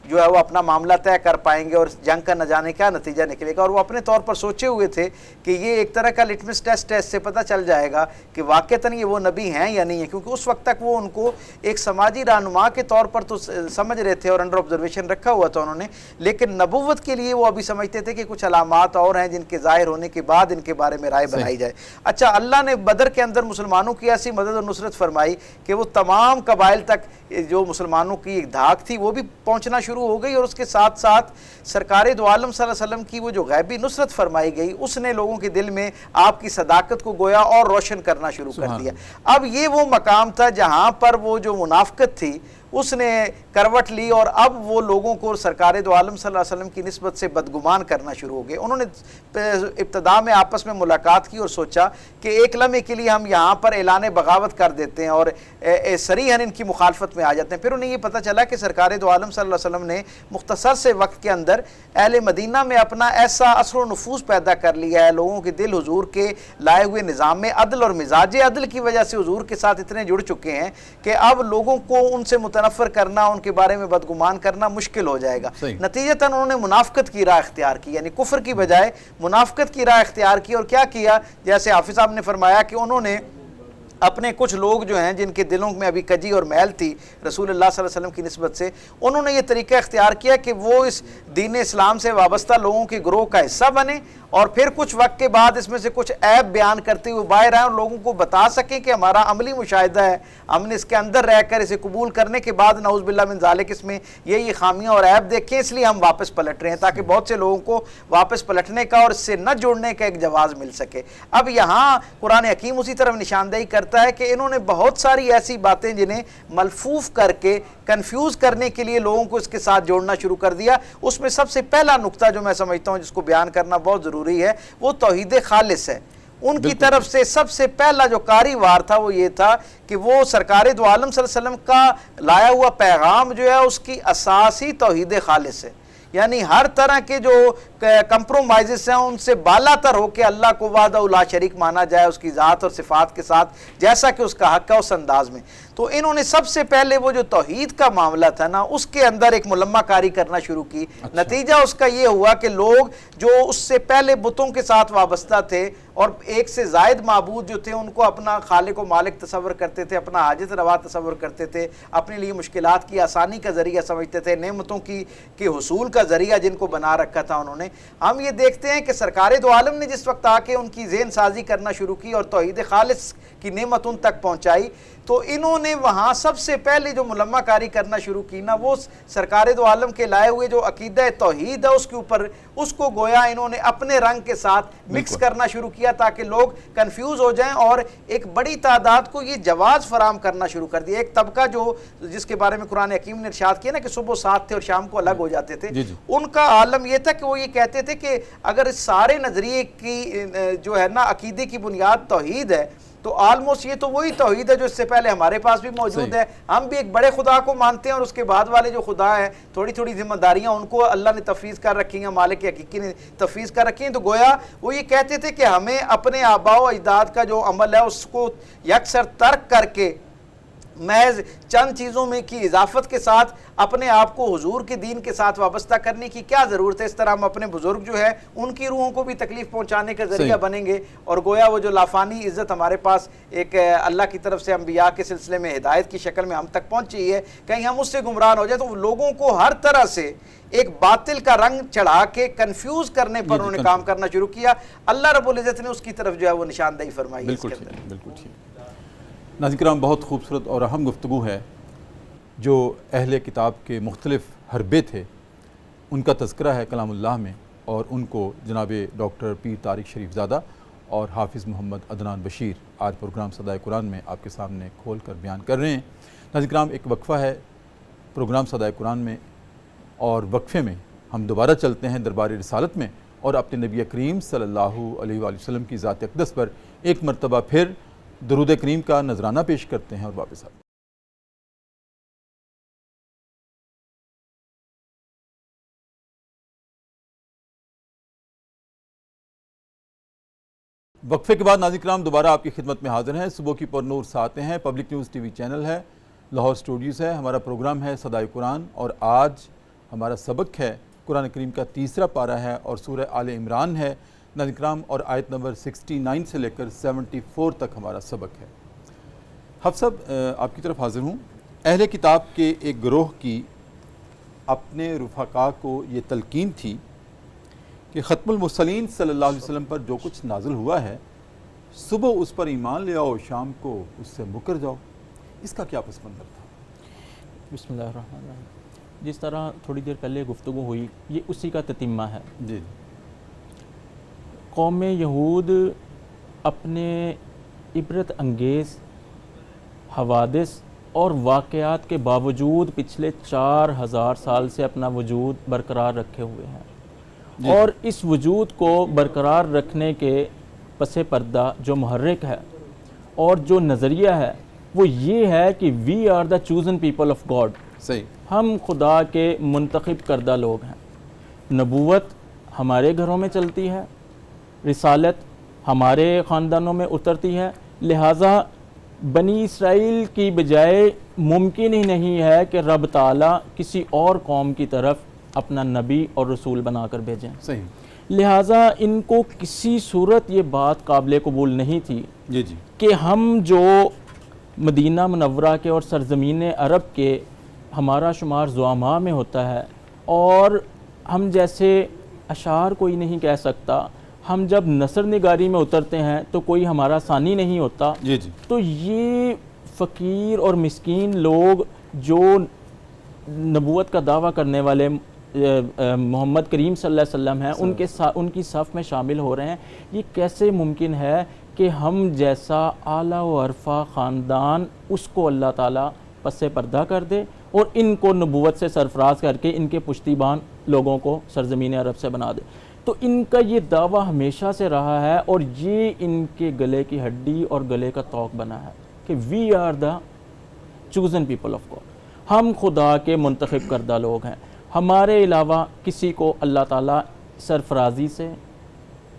جو ہے وہ اپنا معاملہ طے کر پائیں گے اور جنگ کا نہ جانے کیا نتیجہ نکلے گا. اور وہ اپنے طور پر سوچے ہوئے تھے کہ یہ ایک طرح کا لٹمس ٹیسٹ سے پتہ چل جائے گا کہ واقعتاً یہ وہ نبی ہیں یا نہیں ہیں، کیونکہ اس وقت تک وہ ان کو ایک سماجی رہنما کے طور پر تو سمجھ رہے تھے اور انڈر آبزرویشن رکھا ہوا تھا انہوں نے، لیکن نبوت کے لیے وہ ابھی سمجھتے تھے کہ کچھ علامات اور ہیں جن کے ظاہر ہونے کے بعد ان کے بارے میں رائے بنائی جائے. اچھا، اللہ نے بدر کے اندر مسلمانوں کی ایسی مدد اور نصرت فرمائی کہ وہ تمام قبائل تک جو مسلمانوں کی ایک دھاک تھی وہ بھی پہنچنا شروع ہو گئی، اور اس کے ساتھ ساتھ سرکار دو عالم صلی اللہ علیہ وسلم کی وہ جو غیبی نصرت فرمائی گئی اس نے لوگوں کے دل میں آپ کی صداقت کو گویا اور روشن کرنا شروع کر دیا. اب یہ وہ مقام تھا جہاں پر وہ جو منافقت تھی اس نے کروٹ لی، اور اب وہ لوگوں کو سرکار دو عالم صلی اللہ علیہ وسلم کی نسبت سے بدگمان کرنا شروع ہو گئے. انہوں نے ابتدا میں آپس میں ملاقات کی اور سوچا کہ ایک لمحے کے لیے ہم یہاں پر اعلان بغاوت کر دیتے ہیں اور صریحاً ان کی مخالفت میں آ جاتے ہیں. پھر انہیں یہ پتہ چلا کہ سرکار دو عالم صلی اللہ علیہ وسلم نے مختصر سے وقت کے اندر اہل مدینہ میں اپنا ایسا اثر و نفوذ پیدا کر لیا ہے، لوگوں کے دل حضور کے لائے ہوئے نظام میں عدل اور مزاج عدل کی وجہ سے حضور کے ساتھ اتنے جڑ چکے ہیں کہ اب لوگوں کو ان سے متنفر کرنا، ان کے بارے میں بدگمان کرنا مشکل ہو جائے گا. نتیجتاً انہوں نے منافقت کی راہ اختیار کی، یعنی کفر کی بجائے منافقت کی راہ اختیار کی. اور کیا کیا؟ جیسے حافظ صاحب نے فرمایا کہ انہوں نے اپنے کچھ لوگ جو ہیں جن کے دلوں میں ابھی کجی اور میل تھی رسول اللہ صلی اللہ علیہ وسلم کی نسبت سے، انہوں نے یہ طریقہ اختیار کیا کہ وہ اس دین اسلام سے وابستہ لوگوں کے گروہ کا حصہ بنے، اور پھر کچھ وقت کے بعد اس میں سے کچھ عیب بیان کرتے ہوئے باہر آئیں اور لوگوں کو بتا سکیں کہ ہمارا عملی مشاہدہ ہے، ہم نے اس کے اندر رہ کر اسے قبول کرنے کے بعد نعوذ باللہ من ذالک اس میں یہ خامیاں اور عیب دیکھیں، اس لیے ہم واپس پلٹ رہے ہیں، تاکہ بہت سے لوگوں کو واپس پلٹنے کا اور اس سے نہ جڑنے کا ایک جواز مل سکے. اب یہاں قرآن حکیم اسی طرف نشاندہی کرتا ہے کہ انہوں نے بہت ساری ایسی باتیں جنہیں ملفوف کر کے کنفیوز کرنے کے لیے لوگوں کو اس کے ساتھ جوڑنا شروع کر دیا. اس میں سب سے پہلا نقطہ جو میں سمجھتا ہوں جس کو بیان کرنا بہت ضروری ہے وہ توحید خالص ہے. ان کی طرف سے سب سے پہلا جو کاری وار تھا وہ یہ تھا کہ وہ سرکار دو عالم صلی اللہ علیہ وسلم کا لایا ہوا پیغام جو ہے اس کی اساس ہی توحید خالص ہے. یعنی ہر طرح کے جو کمپرومائزز ہیں ان سے بالا تر ہو کے اللہ کو وحدہ لا شریک مانا جائے اس کی ذات اور صفات کے ساتھ جیسا کہ اس کا حق ہے اس انداز میں. تو انہوں نے سب سے پہلے وہ جو توحید کا معاملہ تھا نا اس کے اندر ایک ملمہ کاری کرنا شروع کی. نتیجہ اس کا یہ ہوا کہ لوگ جو اس سے پہلے بتوں کے ساتھ وابستہ تھے اور ایک سے زائد معبود جو تھے ان کو اپنا خالق و مالک تصور کرتے تھے, اپنا حاجت روا تصور کرتے تھے, اپنے لیے مشکلات کی آسانی کا ذریعہ سمجھتے تھے, نعمتوں کی حصول کا ذریعہ جن کو بنا رکھا تھا انہوں نے. ہم یہ دیکھتے ہیں کہ سرکار دو عالم نے جس وقت آ کے ان کی ذہن سازی کرنا شروع کی اور توحید خالص کی نعمت ان تک پہنچائی, تو انہوں نے وہاں سب سے پہلے جو ملمہ کاری کرنا شروع کی نا وہ سرکار دو عالم کے لائے ہوئے جو عقیدہ توحید ہے اس کے اوپر اس کو گویا انہوں نے اپنے رنگ کے ساتھ مکس کرنا شروع کیا تاکہ لوگ کنفیوز ہو جائیں, اور ایک بڑی تعداد کو یہ جواز فراہم کرنا شروع کر دیا. ایک طبقہ جو جس کے بارے میں قرآن حکیم نے ارشاد کیا نا کہ صبح ساتھ تھے اور شام کو الگ ہو جاتے تھے, ان کا عالم یہ تھا کہ وہ یہ کہتے تھے کہ اگر اس سارے نظریے کی جو ہے نا عقیدے کی بنیاد توحید ہے تو آلموسٹ یہ تو وہی توحید ہے جو اس سے پہلے ہمارے پاس بھی موجود ہے. ہم بھی ایک بڑے خدا کو مانتے ہیں اور اس کے بعد والے جو خدا ہیں تھوڑی تھوڑی ذمہ داریاں ان کو اللہ نے تفویض کر رکھی ہیں, مالک حقیقی نے تفویض کر رکھی ہیں. تو گویا وہ یہ کہتے تھے کہ ہمیں اپنے آباء و اجداد کا جو عمل ہے اس کو یکسر ترک کر کے محض چند چیزوں میں کی اضافت کے ساتھ اپنے آپ کو حضور کے دین کے ساتھ وابستہ کرنے کی کیا ضرورت ہے. اس طرح ہم اپنے بزرگ جو ہے ان کی روحوں کو بھی تکلیف پہنچانے کا ذریعہ بنیں گے, اور گویا وہ جو لافانی عزت ہمارے پاس ایک اللہ کی طرف سے انبیاء کے سلسلے میں ہدایت کی شکل میں ہم تک پہنچی ہے, کہیں ہم اس سے گمراہ ہو جائے. تو لوگوں کو ہر طرح سے ایک باطل کا رنگ چڑھا کے کنفیوز کرنے پر انہوں نے کام کرنا شروع کیا. اللہ رب العزت نے اس کی طرف جو ہے وہ نشاندہی فرمائی. بالکل ٹھیک. ناظرین کرام, بہت خوبصورت اور اہم گفتگو ہے. جو اہل کتاب کے مختلف حربے تھے ان کا تذکرہ ہے کلام اللہ میں, اور ان کو جناب ڈاکٹر پیر طارق شریف زادہ اور حافظ محمد عدنان بشیر آج پروگرام صدائے قرآن میں آپ کے سامنے کھول کر بیان کر رہے ہیں. ناظرین کرام, ایک وقفہ ہے پروگرام صدائے قرآن میں, اور وقفے میں ہم دوبارہ چلتے ہیں دربار رسالت میں اور اپنے نبی کریم صلی اللہ علیہ وآلہ وسلم کی ذات اقدس پر ایک مرتبہ پھر درود کریم کا نذرانہ پیش کرتے ہیں اور واپس آتے ہیں. وقفے کے بعد ناظرین کرام دوبارہ آپ کی خدمت میں حاضر ہیں. صبح کی پرنور ساتیں ہیں, public news TV channel ہے, لاہور اسٹوڈیوز ہے, ہمارا پروگرام ہے صدائے قرآن, اور آج ہمارا سبق ہے قرآن کریم کا تیسرا پارہ ہے اور سورہ آل عمران ہے ناظرین کرام, اور آیت نمبر 69 سے لے کر 74 تک ہمارا سبق ہے. حافظ صاحب, آپ کی طرف حاضر ہوں. اہل کتاب کے ایک گروہ کی اپنے رفقاء کو یہ تلقین تھی کہ ختم المرسلین صلی اللہ علیہ وسلم پر جو کچھ نازل ہوا ہے صبح اس پر ایمان لے آؤ, شام کو اس سے مکر جاؤ. اس کا کیا پس منظر تھا؟ بسم اللہ الرحمن الرحیم. جس طرح تھوڑی دیر پہلے گفتگو ہوئی یہ اسی کا تتمہ ہے. جی. قوم یہود اپنے عبرت انگیز حوادث اور واقعات کے باوجود پچھلے 4000 سال سے اپنا وجود برقرار رکھے ہوئے ہیں, اور اس وجود کو برقرار رکھنے کے پس پردہ جو محرک ہے اور جو نظریہ ہے وہ یہ ہے کہ we are the chosen people of God. صحیح. ہم خدا کے منتخب کردہ لوگ ہیں. نبوت ہمارے گھروں میں چلتی ہے, رسالت ہمارے خاندانوں میں اترتی ہے, لہٰذا بنی اسرائیل کی بجائے ممکن ہی نہیں ہے کہ رب تعالیٰ کسی اور قوم کی طرف اپنا نبی اور رسول بنا کر بھیجیں. صحیح. لہٰذا ان کو کسی صورت یہ بات قابل قبول نہیں تھی جی کہ ہم جو مدینہ منورہ کے اور سرزمین عرب کے ہمارا شمار زعماء میں ہوتا ہے, اور ہم جیسے اشعار کوئی نہیں کہہ سکتا, ہم جب نثر نگاری میں اترتے ہیں تو کوئی ہمارا ثانی نہیں ہوتا. جی. تو یہ فقیر اور مسکین لوگ جو نبوت کا دعویٰ کرنے والے محمد کریم صلی اللہ علیہ وسلم ہیں ان کی صف میں شامل ہو رہے ہیں. یہ کیسے ممکن ہے کہ ہم جیسا اعلیٰ و عرفہ خاندان اس کو اللہ تعالیٰ پس پردہ کر دے اور ان کو نبوت سے سرفراز کر کے ان کے پشتیبان لوگوں کو سرزمین عرب سے بنا دے. تو ان کا یہ دعویٰ ہمیشہ سے رہا ہے, اور یہ ان کے گلے کی ہڈی اور گلے کا توق بنا ہے کہ we are the chosen people of God, ہم خدا کے منتخب کردہ لوگ ہیں. ہمارے علاوہ کسی کو اللہ تعالیٰ سرفرازی سے،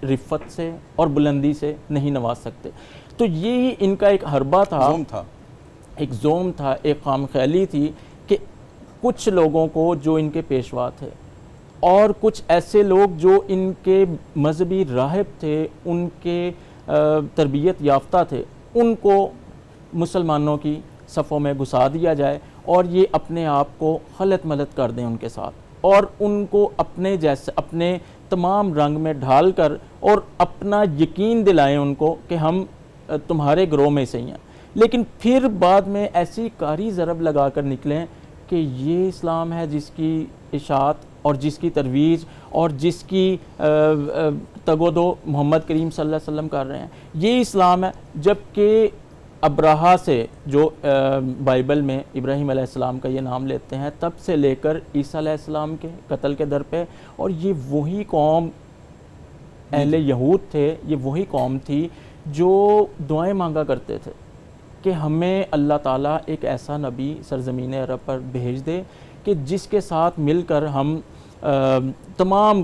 رفت سے اور بلندی سے نہیں نواز سکتے۔ تو یہی ان کا ایک حربہ تھا، ایک زوم تھا، ایک خام خیالی تھی کہ کچھ لوگوں کو جو ان کے پیشوا تھے اور کچھ ایسے لوگ جو ان کے مذہبی راہب تھے، ان کے تربیت یافتہ تھے، ان کو مسلمانوں کی صفوں میں گھسا دیا جائے اور یہ اپنے آپ کو خلط ملط کر دیں ان کے ساتھ، اور ان کو اپنے جیسے اپنے تمام رنگ میں ڈھال کر اور اپنا یقین دلائیں ان کو کہ ہم تمہارے گروہ میں سے ہی ہیں، لیکن پھر بعد میں ایسی کاری ضرب لگا کر نکلیں کہ یہ اسلام ہے جس کی اشاعت اور جس کی ترویج اور جس کی تگ و دو محمد کریم صلی اللہ علیہ وسلم کر رہے ہیں، یہ اسلام ہے۔ جبکہ ابراہا سے جو بائبل میں ابراہیم علیہ السلام کا یہ نام لیتے ہیں، تب سے لے کر عیسیٰ علیہ السلام کے قتل کے در پہ، اور یہ وہی قوم اہل یہود تھے، یہ وہی قوم تھی جو دعائیں مانگا کرتے تھے کہ ہمیں اللہ تعالیٰ ایک ایسا نبی سرزمین عرب پر بھیج دے کہ جس کے ساتھ مل کر ہم تمام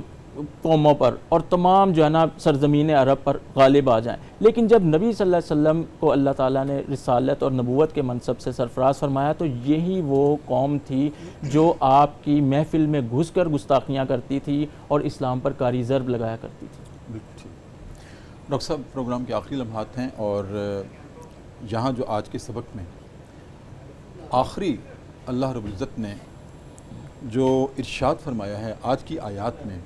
قوموں پر اور تمام جو ہے نا سرزمین عرب پر غالب آ جائیں۔ لیکن جب نبی صلی اللہ علیہ وسلم کو اللہ تعالیٰ نے رسالت اور نبوت کے منصب سے سرفراز فرمایا تو یہی وہ قوم تھی جو آپ کی محفل میں گھس کر گستاخیاں کرتی تھی اور اسلام پر کاری ضرب لگایا کرتی تھی۔ بالکل ٹھیک۔ ڈاکٹر صاحب، پروگرام کے آخری لمحات ہیں اور یہاں جو آج کے سبق میں آخری اللہ رب العزت نے جو ارشاد فرمایا ہے آج کی آیات میں،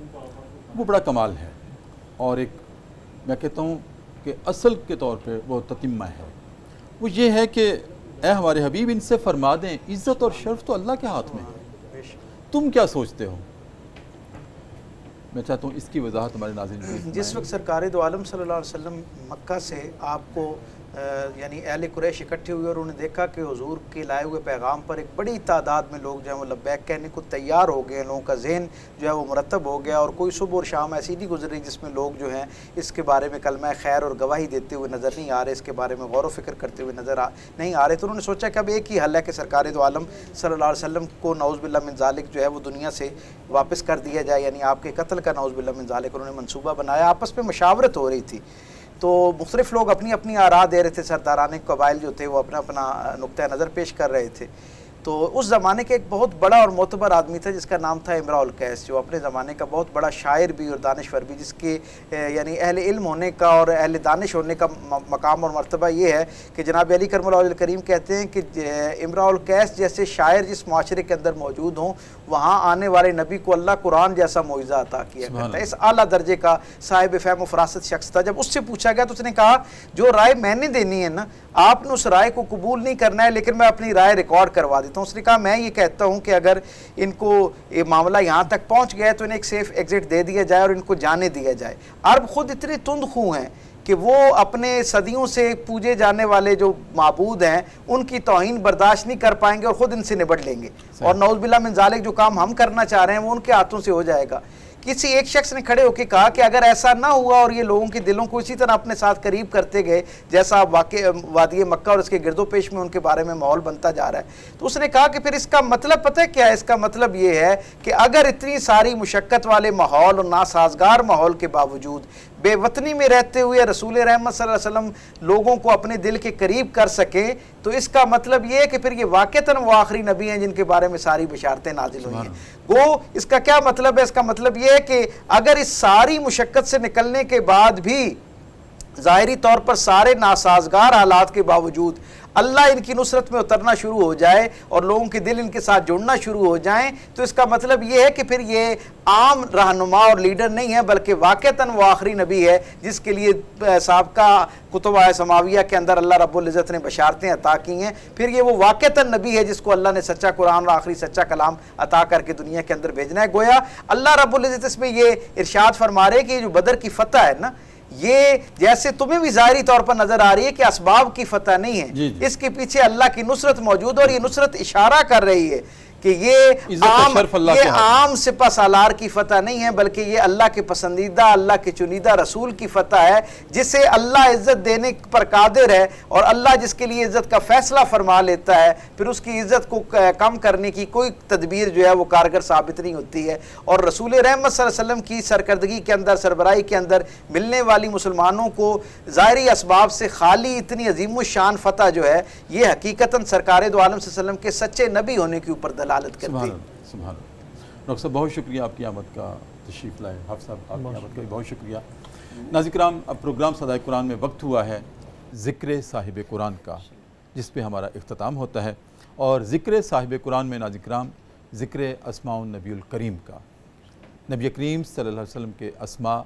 وہ بڑا کمال ہے، اور ایک میں کہتا ہوں کہ اصل کے طور پہ وہ تتمہ ہے۔ وہ یہ ہے کہ اے ہمارے حبیب، ان سے فرما دیں عزت اور شرف تو اللہ کے ہاتھ میں ہے، تم کیا سوچتے ہو؟ میں چاہتا ہوں اس کی وضاحت ہمارے ناظرین۔ جس وقت سرکار دو عالم صلی اللہ علیہ وسلم مکہ سے آپ کو یعنی اہل قریش اکٹھے ہوئے اور انہوں نے دیکھا کہ حضور کے لائے ہوئے پیغام پر ایک بڑی تعداد میں لوگ جو ہیں وہ لبیک کہنے کو تیار ہو گئے، لوگوں کا ذہن جو ہے وہ مرتب ہو گیا، اور کوئی صبح اور شام ایسی نہیں گزری جس میں لوگ جو ہیں اس کے بارے میں کلمہ خیر اور گواہی دیتے ہوئے نظر نہیں آ رہے، اس کے بارے میں غور و فکر کرتے ہوئے نظر نہیں آ رہے۔ تو انہوں نے سوچا کہ اب ایک ہی حل ہے کہ سرکار دو عالم صلی اللہ علیہ وسلم کو نعوذ باللہ من ذالک جو ہے وہ دنیا سے واپس کر دیا جائے، یعنی آپ کے قتل کا نعوذ باللہ من ذالک انہوں نے منصوبہ بنایا۔ آپس میں مشاورت ہو رہی تھی، تو مختلف لوگ اپنی اپنی آراء دے رہے تھے، سرداران قبائل جو تھے وہ اپنا اپنا نقطہ نظر پیش کر رہے تھے۔ تو اس زمانے کے ایک بہت بڑا اور معتبر آدمی تھا جس کا نام تھا امراء القیس، جو اپنے زمانے کا بہت بڑا شاعر بھی اور دانشور بھی، جس کے یعنی اہل علم ہونے کا اور اہل دانش ہونے کا مقام اور مرتبہ یہ ہے کہ جناب علی کرم اللہ وجہ الکریم کہتے ہیں کہ امراء القیس جیسے شاعر جس معاشرے کے اندر موجود ہوں، وہاں آنے والے نبی کو اللہ قرآن جیسا معجزہ عطا کیا کرتا ہے۔ اس اعلیٰ درجے کا صاحب فہم و فراست شخص تھا۔ جب اس سے پوچھا گیا تو اس نے کہا جو رائے میں نے دینی ہے نا، آپ نے اس رائے کو قبول نہیں کرنا ہے، لیکن میں اپنی رائے ریکارڈ کروا دیتا ہوں۔ اس نے کہا میں یہ کہتا ہوں کہ اگر ان کو یہ معاملہ یہاں تک پہنچ گیا ہے تو انہیں ایک سیف ایگزٹ دے دیا جائے اور ان کو جانے دیا جائے۔ عرب خود اتنے تند خو ہیں کہ وہ اپنے صدیوں سے پوجے جانے والے جو معبود ہیں ان کی توہین برداشت نہیں کر پائیں گے اور خود ان سے نبٹ لیں گے، اور نعوذ باللہ من ذالک جو کام ہم کرنا چاہ رہے ہیں وہ ان کے ہاتھوں سے ہو جائے گا۔ کسی ایک شخص نے کھڑے ہو کے کہا کہ اگر ایسا نہ ہوا اور یہ لوگوں کے دلوں کو اسی طرح اپنے ساتھ قریب کرتے گئے جیسا وادی مکہ اور اس کے گرد و پیش میں ان کے بارے میں ماحول بنتا جا رہا ہے، تو اس نے کہا کہ پھر اس کا مطلب پتہ ہے کیا ہے؟ اس کا مطلب یہ ہے کہ اگر اتنی ساری مشقت والے ماحول اور ناسازگار ماحول کے باوجود بے وطنی میں رہتے ہوئے رسول رحمت صلی اللہ علیہ وسلم لوگوں کو اپنے دل کے قریب کر سکیں، تو اس کا مطلب یہ ہے کہ پھر یہ واقعتاً وہ آخری نبی ہیں جن کے بارے میں ساری بشارتیں نازل ہوئی ہیں۔ گو اس کا کیا مطلب ہے؟ اس کا مطلب یہ ہے کہ اگر اس ساری مشقت سے نکلنے کے بعد بھی ظاہری طور پر سارے ناسازگار حالات کے باوجود اللہ ان کی نصرت میں اترنا شروع ہو جائے اور لوگوں کے دل ان کے ساتھ جڑنا شروع ہو جائیں، تو اس کا مطلب یہ ہے کہ پھر یہ عام رہنما اور لیڈر نہیں ہے، بلکہ واقعتاً وہ آخری نبی ہے جس کے لیے سابقہ کتب سماویہ کے اندر اللہ رب العزت نے بشارتیں عطا کی ہیں۔ پھر یہ وہ واقعتاً نبی ہے جس کو اللہ نے سچا قرآن اور آخری سچا کلام عطا کر کے دنیا کے اندر بھیجنا ہے۔ گویا اللہ رب العزت اس میں یہ ارشاد فرما رہے کہ یہ جو بدر کی فتح ہے نا، یہ جیسے تمہیں بھی ظاہری طور پر نظر آ رہی ہے کہ اسباب کی فتح نہیں ہے، اس کے پیچھے اللہ کی نصرت موجود ہے، اور یہ نصرت اشارہ کر رہی ہے کہ یہ عزت و شرف اللہ کے ہاتھ عام سپہ سالار کی فتح نہیں ہے، بلکہ یہ اللہ کے پسندیدہ، اللہ کے چنیدہ رسول کی فتح ہے، جسے اللہ عزت دینے پر قادر ہے، اور اللہ جس کے لیے عزت کا فیصلہ فرما لیتا ہے پھر اس کی عزت کو کم کرنے کی کوئی تدبیر جو ہے وہ کارگر ثابت نہیں ہوتی ہے۔ اور رسول رحمت صلی اللہ علیہ وسلم کی سرکردگی کے اندر، سربراہی کے اندر ملنے والی مسلمانوں کو ظاہری اسباب سے خالی اتنی عظیم الشان فتح جو ہے، یہ حقیقتاً سرکار دو عالم صلی اللہ علیہ وسلم کے سچے نبی ہونے کے اوپر دلالت کرتی ہے۔ سبحان اللہ۔ ڈاکٹر صاحب بہت شکریہ آپ کی آمد کا، تشریف لائے۔ حافظ صاحب آپ کی آمد کا بھی بہت شکریہ۔ ناظرین کرام، اب پروگرام صدائے قرآن میں وقت ہوا ہے ذکر صاحب قرآن کا، جس پہ ہمارا اختتام ہوتا ہے، اور ذکر صاحب قرآن میں ناظرین کرام ذکر اسماء النبی الکریم کا، نبی کریم صلی اللہ علیہ وسلم کے اسماء،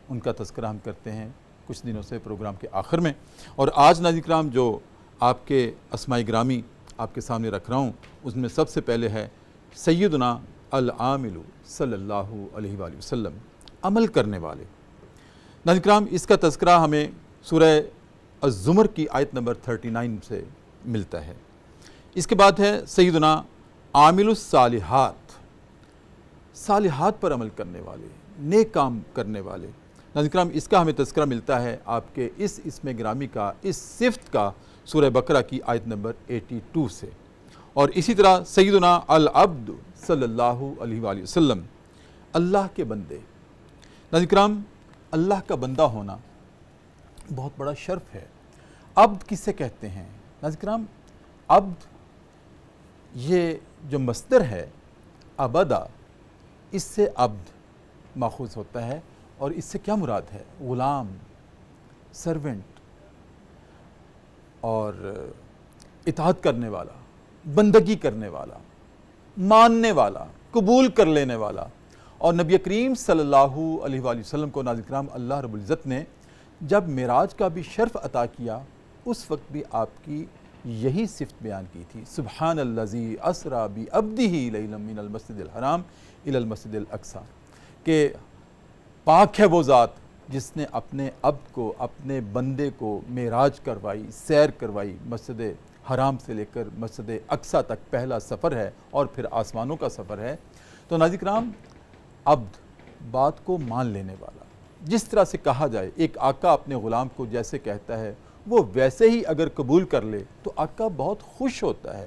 ان کا تذکرہ ہم کرتے ہیں کچھ دنوں سے پروگرام کے آخر میں، اور آج ناظرین کرام جو آپ کے اسماء گرامی آپ کے سامنے رکھ رہا ہوں، اس میں سب سے پہلے ہے سیدنا العامل صلی اللہ علیہ وآلہ وسلم، عمل کرنے والے۔ ناظرین کرام، اس کا تذکرہ ہمیں سورہ الزمر کی آیت نمبر 39 سے ملتا ہے۔ اس کے بعد ہے سیدنا عامل الصالحات، صالحات پر عمل کرنے والے، نیک کام کرنے والے۔ ناظرین کرام، اس کا ہمیں تذکرہ ملتا ہے آپ کے اس اسم گرامی کا، اس صفت کا، سورہ بقرہ کی آیت نمبر 82 سے۔ اور اسی طرح سیدنا العبد صلی اللہ علیہ وآلہ وسلم، اللہ کے بندے۔ ناظرین کرام، اللہ کا بندہ ہونا بہت بڑا شرف ہے۔ عبد کس سے کہتے ہیں؟ ناظرین کرام، عبد یہ جو مصدر ہے عبدہ، اس سے عبد ماخوذ ہوتا ہے، اور اس سے کیا مراد ہے؟ غلام، سرونٹ، اور اطاعت کرنے والا، بندگی کرنے والا، ماننے والا، قبول کر لینے والا۔ اور نبی کریم صلی اللہ علیہ وآلہ وسلم کو ناظرین کرام اللہ رب العزت نے جب معراج کا بھی شرف عطا کیا، اس وقت بھی آپ کی یہی صفت بیان کی تھی، سبحان الذی اسریٰ بعبدہ لیلا من المسجد الحرام الی المسجد الاقصی، کہ پاک ہے وہ ذات جس نے اپنے عبد کو، اپنے بندے کو معراج کروائی، سیر کروائی، مسجد حرام سے لے کر مسجد اقصی تک پہلا سفر ہے، اور پھر آسمانوں کا سفر ہے۔ تو ناظرین کرام، عبد بات کو مان لینے والا، جس طرح سے کہا جائے، ایک آقا اپنے غلام کو جیسے کہتا ہے وہ ویسے ہی اگر قبول کر لے تو آقا بہت خوش ہوتا ہے۔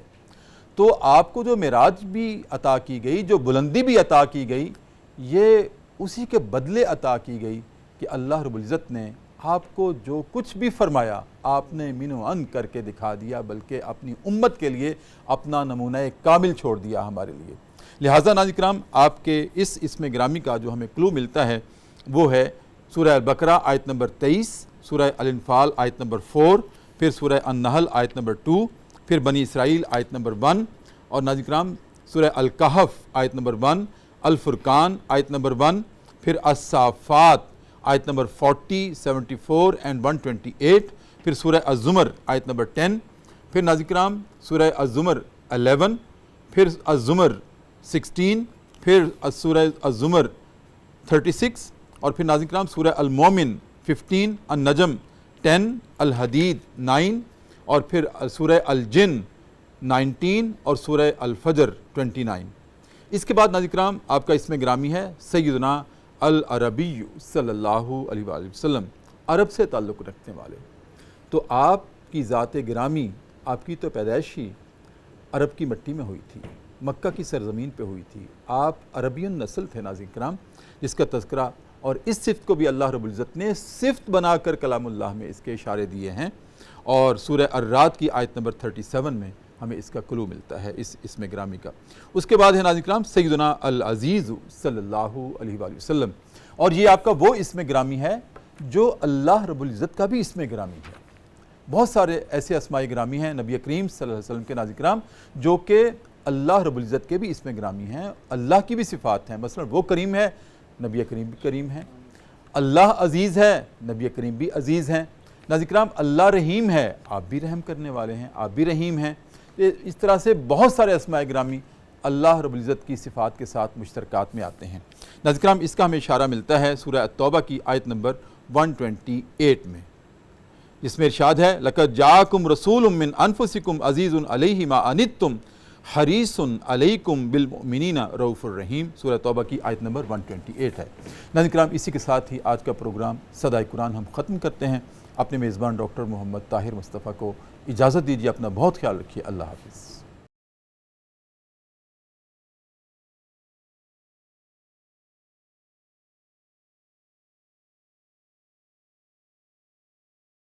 تو آپ کو جو معراج بھی عطا کی گئی، جو بلندی بھی عطا کی گئی، یہ اسی کے بدلے عطا کی گئی کہ اللہ رب العزت نے آپ کو جو کچھ بھی فرمایا آپ نے من و عن کر کے دکھا دیا، بلکہ اپنی امت کے لیے اپنا نمونہ کامل چھوڑ دیا ہمارے لیے۔ لہٰذا ناظرین کرام، آپ کے اس اسم گرامی کا جو ہمیں کلو ملتا ہے وہ ہے سورہ البقرہ آیت نمبر 23، سورہ الانفال آیت نمبر 4، پھر سورہ النحل آیت نمبر 2، پھر بنی اسرائیل آیت نمبر 1، اور ناظرین کرام سورہ الکہف آیت نمبر 1، الفرقان آیت نمبر 1، پھر الصافات آیت نمبر 40، 74 اینڈ 128، پھر سورہ الزمر آیت نمبر 10، پھر ناظرین کرام سورہ الزمر 11، پھر الزمر 16، پھر سورہ الزمر 36، اور پھر ناظرین کرام سورہ المومن 15، النجم 10، الحدید 9، اور پھر سورہ الجن 19، اور سورہ الفجر 29۔ اس کے بعد ناظرین کرام آپ کا اسم گرامی ہے سیدنا العربی صلی اللہ علیہ وآلہ وسلم، عرب سے تعلق رکھنے والے۔ تو آپ کی ذات گرامی، آپ کی تو پیدائش ہی عرب کی مٹی میں ہوئی تھی، مکہ کی سرزمین پہ ہوئی تھی، آپ عربی نسل تھے ناظرین کرام، جس کا تذکرہ اور اس صفت کو بھی اللہ رب العزت نے صفت بنا کر کلام اللہ میں اس کے اشارے دیے ہیں، اور سورہ الرعد کی آیت نمبر 37 میں ہمیں اس کا کلو ملتا ہے اس اسم گرامی کا۔ اس کے بعد ہے ناظرین کرام سیدنا العزیز صلی اللہ علیہ وآلہ وسلم، اور یہ آپ کا وہ اسم گرامی ہے جو اللہ رب العزت کا بھی اسم گرامی ہے۔ بہت سارے ایسے اسماء گرامی ہیں نبی کریم صلی اللہ علیہ وسلم کے ناظرین کرام جو کہ اللہ رب العزت کے بھی اسم گرامی ہیں، اللہ کی بھی صفات ہیں۔ مثلا وہ کریم ہے، نبی کریم بھی کریم ہیں۔ اللہ عزیز ہے، نبی کریم بھی عزیز ہیں۔ ناظرین کرام اللہ رحیم ہے، آپ بھی رحم کرنے والے ہیں، آپ بھی رحیم ہیں۔ اس طرح سے بہت سارے اسماء گرامی اللہ رب العزت کی صفات کے ساتھ مشترکات میں آتے ہیں۔ ناظرین کرام اس کا ہمیں اشارہ ملتا ہے سورہ التوبہ کی آیت نمبر 128 میں، جس میں ارشاد ہے لَقَدْ جَاءَكُمْ رَسُولٌ مِّنْ أَنفُسِكُمْ عَزِيزٌ عَلَيْهِ مَا عَنِتُّمْ حریص علیکم بالمؤمنین رؤوف الرحیم، سورہ توبہ کی آیت نمبر 128 ہے۔ ناظرین کرام، اسی کے ساتھ ہی آج کا پروگرام صدائے قرآن ہم ختم کرتے ہیں۔ اپنے میزبان ڈاکٹر محمد طاہر مصطفیٰ کو اجازت دیجیے، اپنا بہت خیال رکھیے، اللہ حافظ۔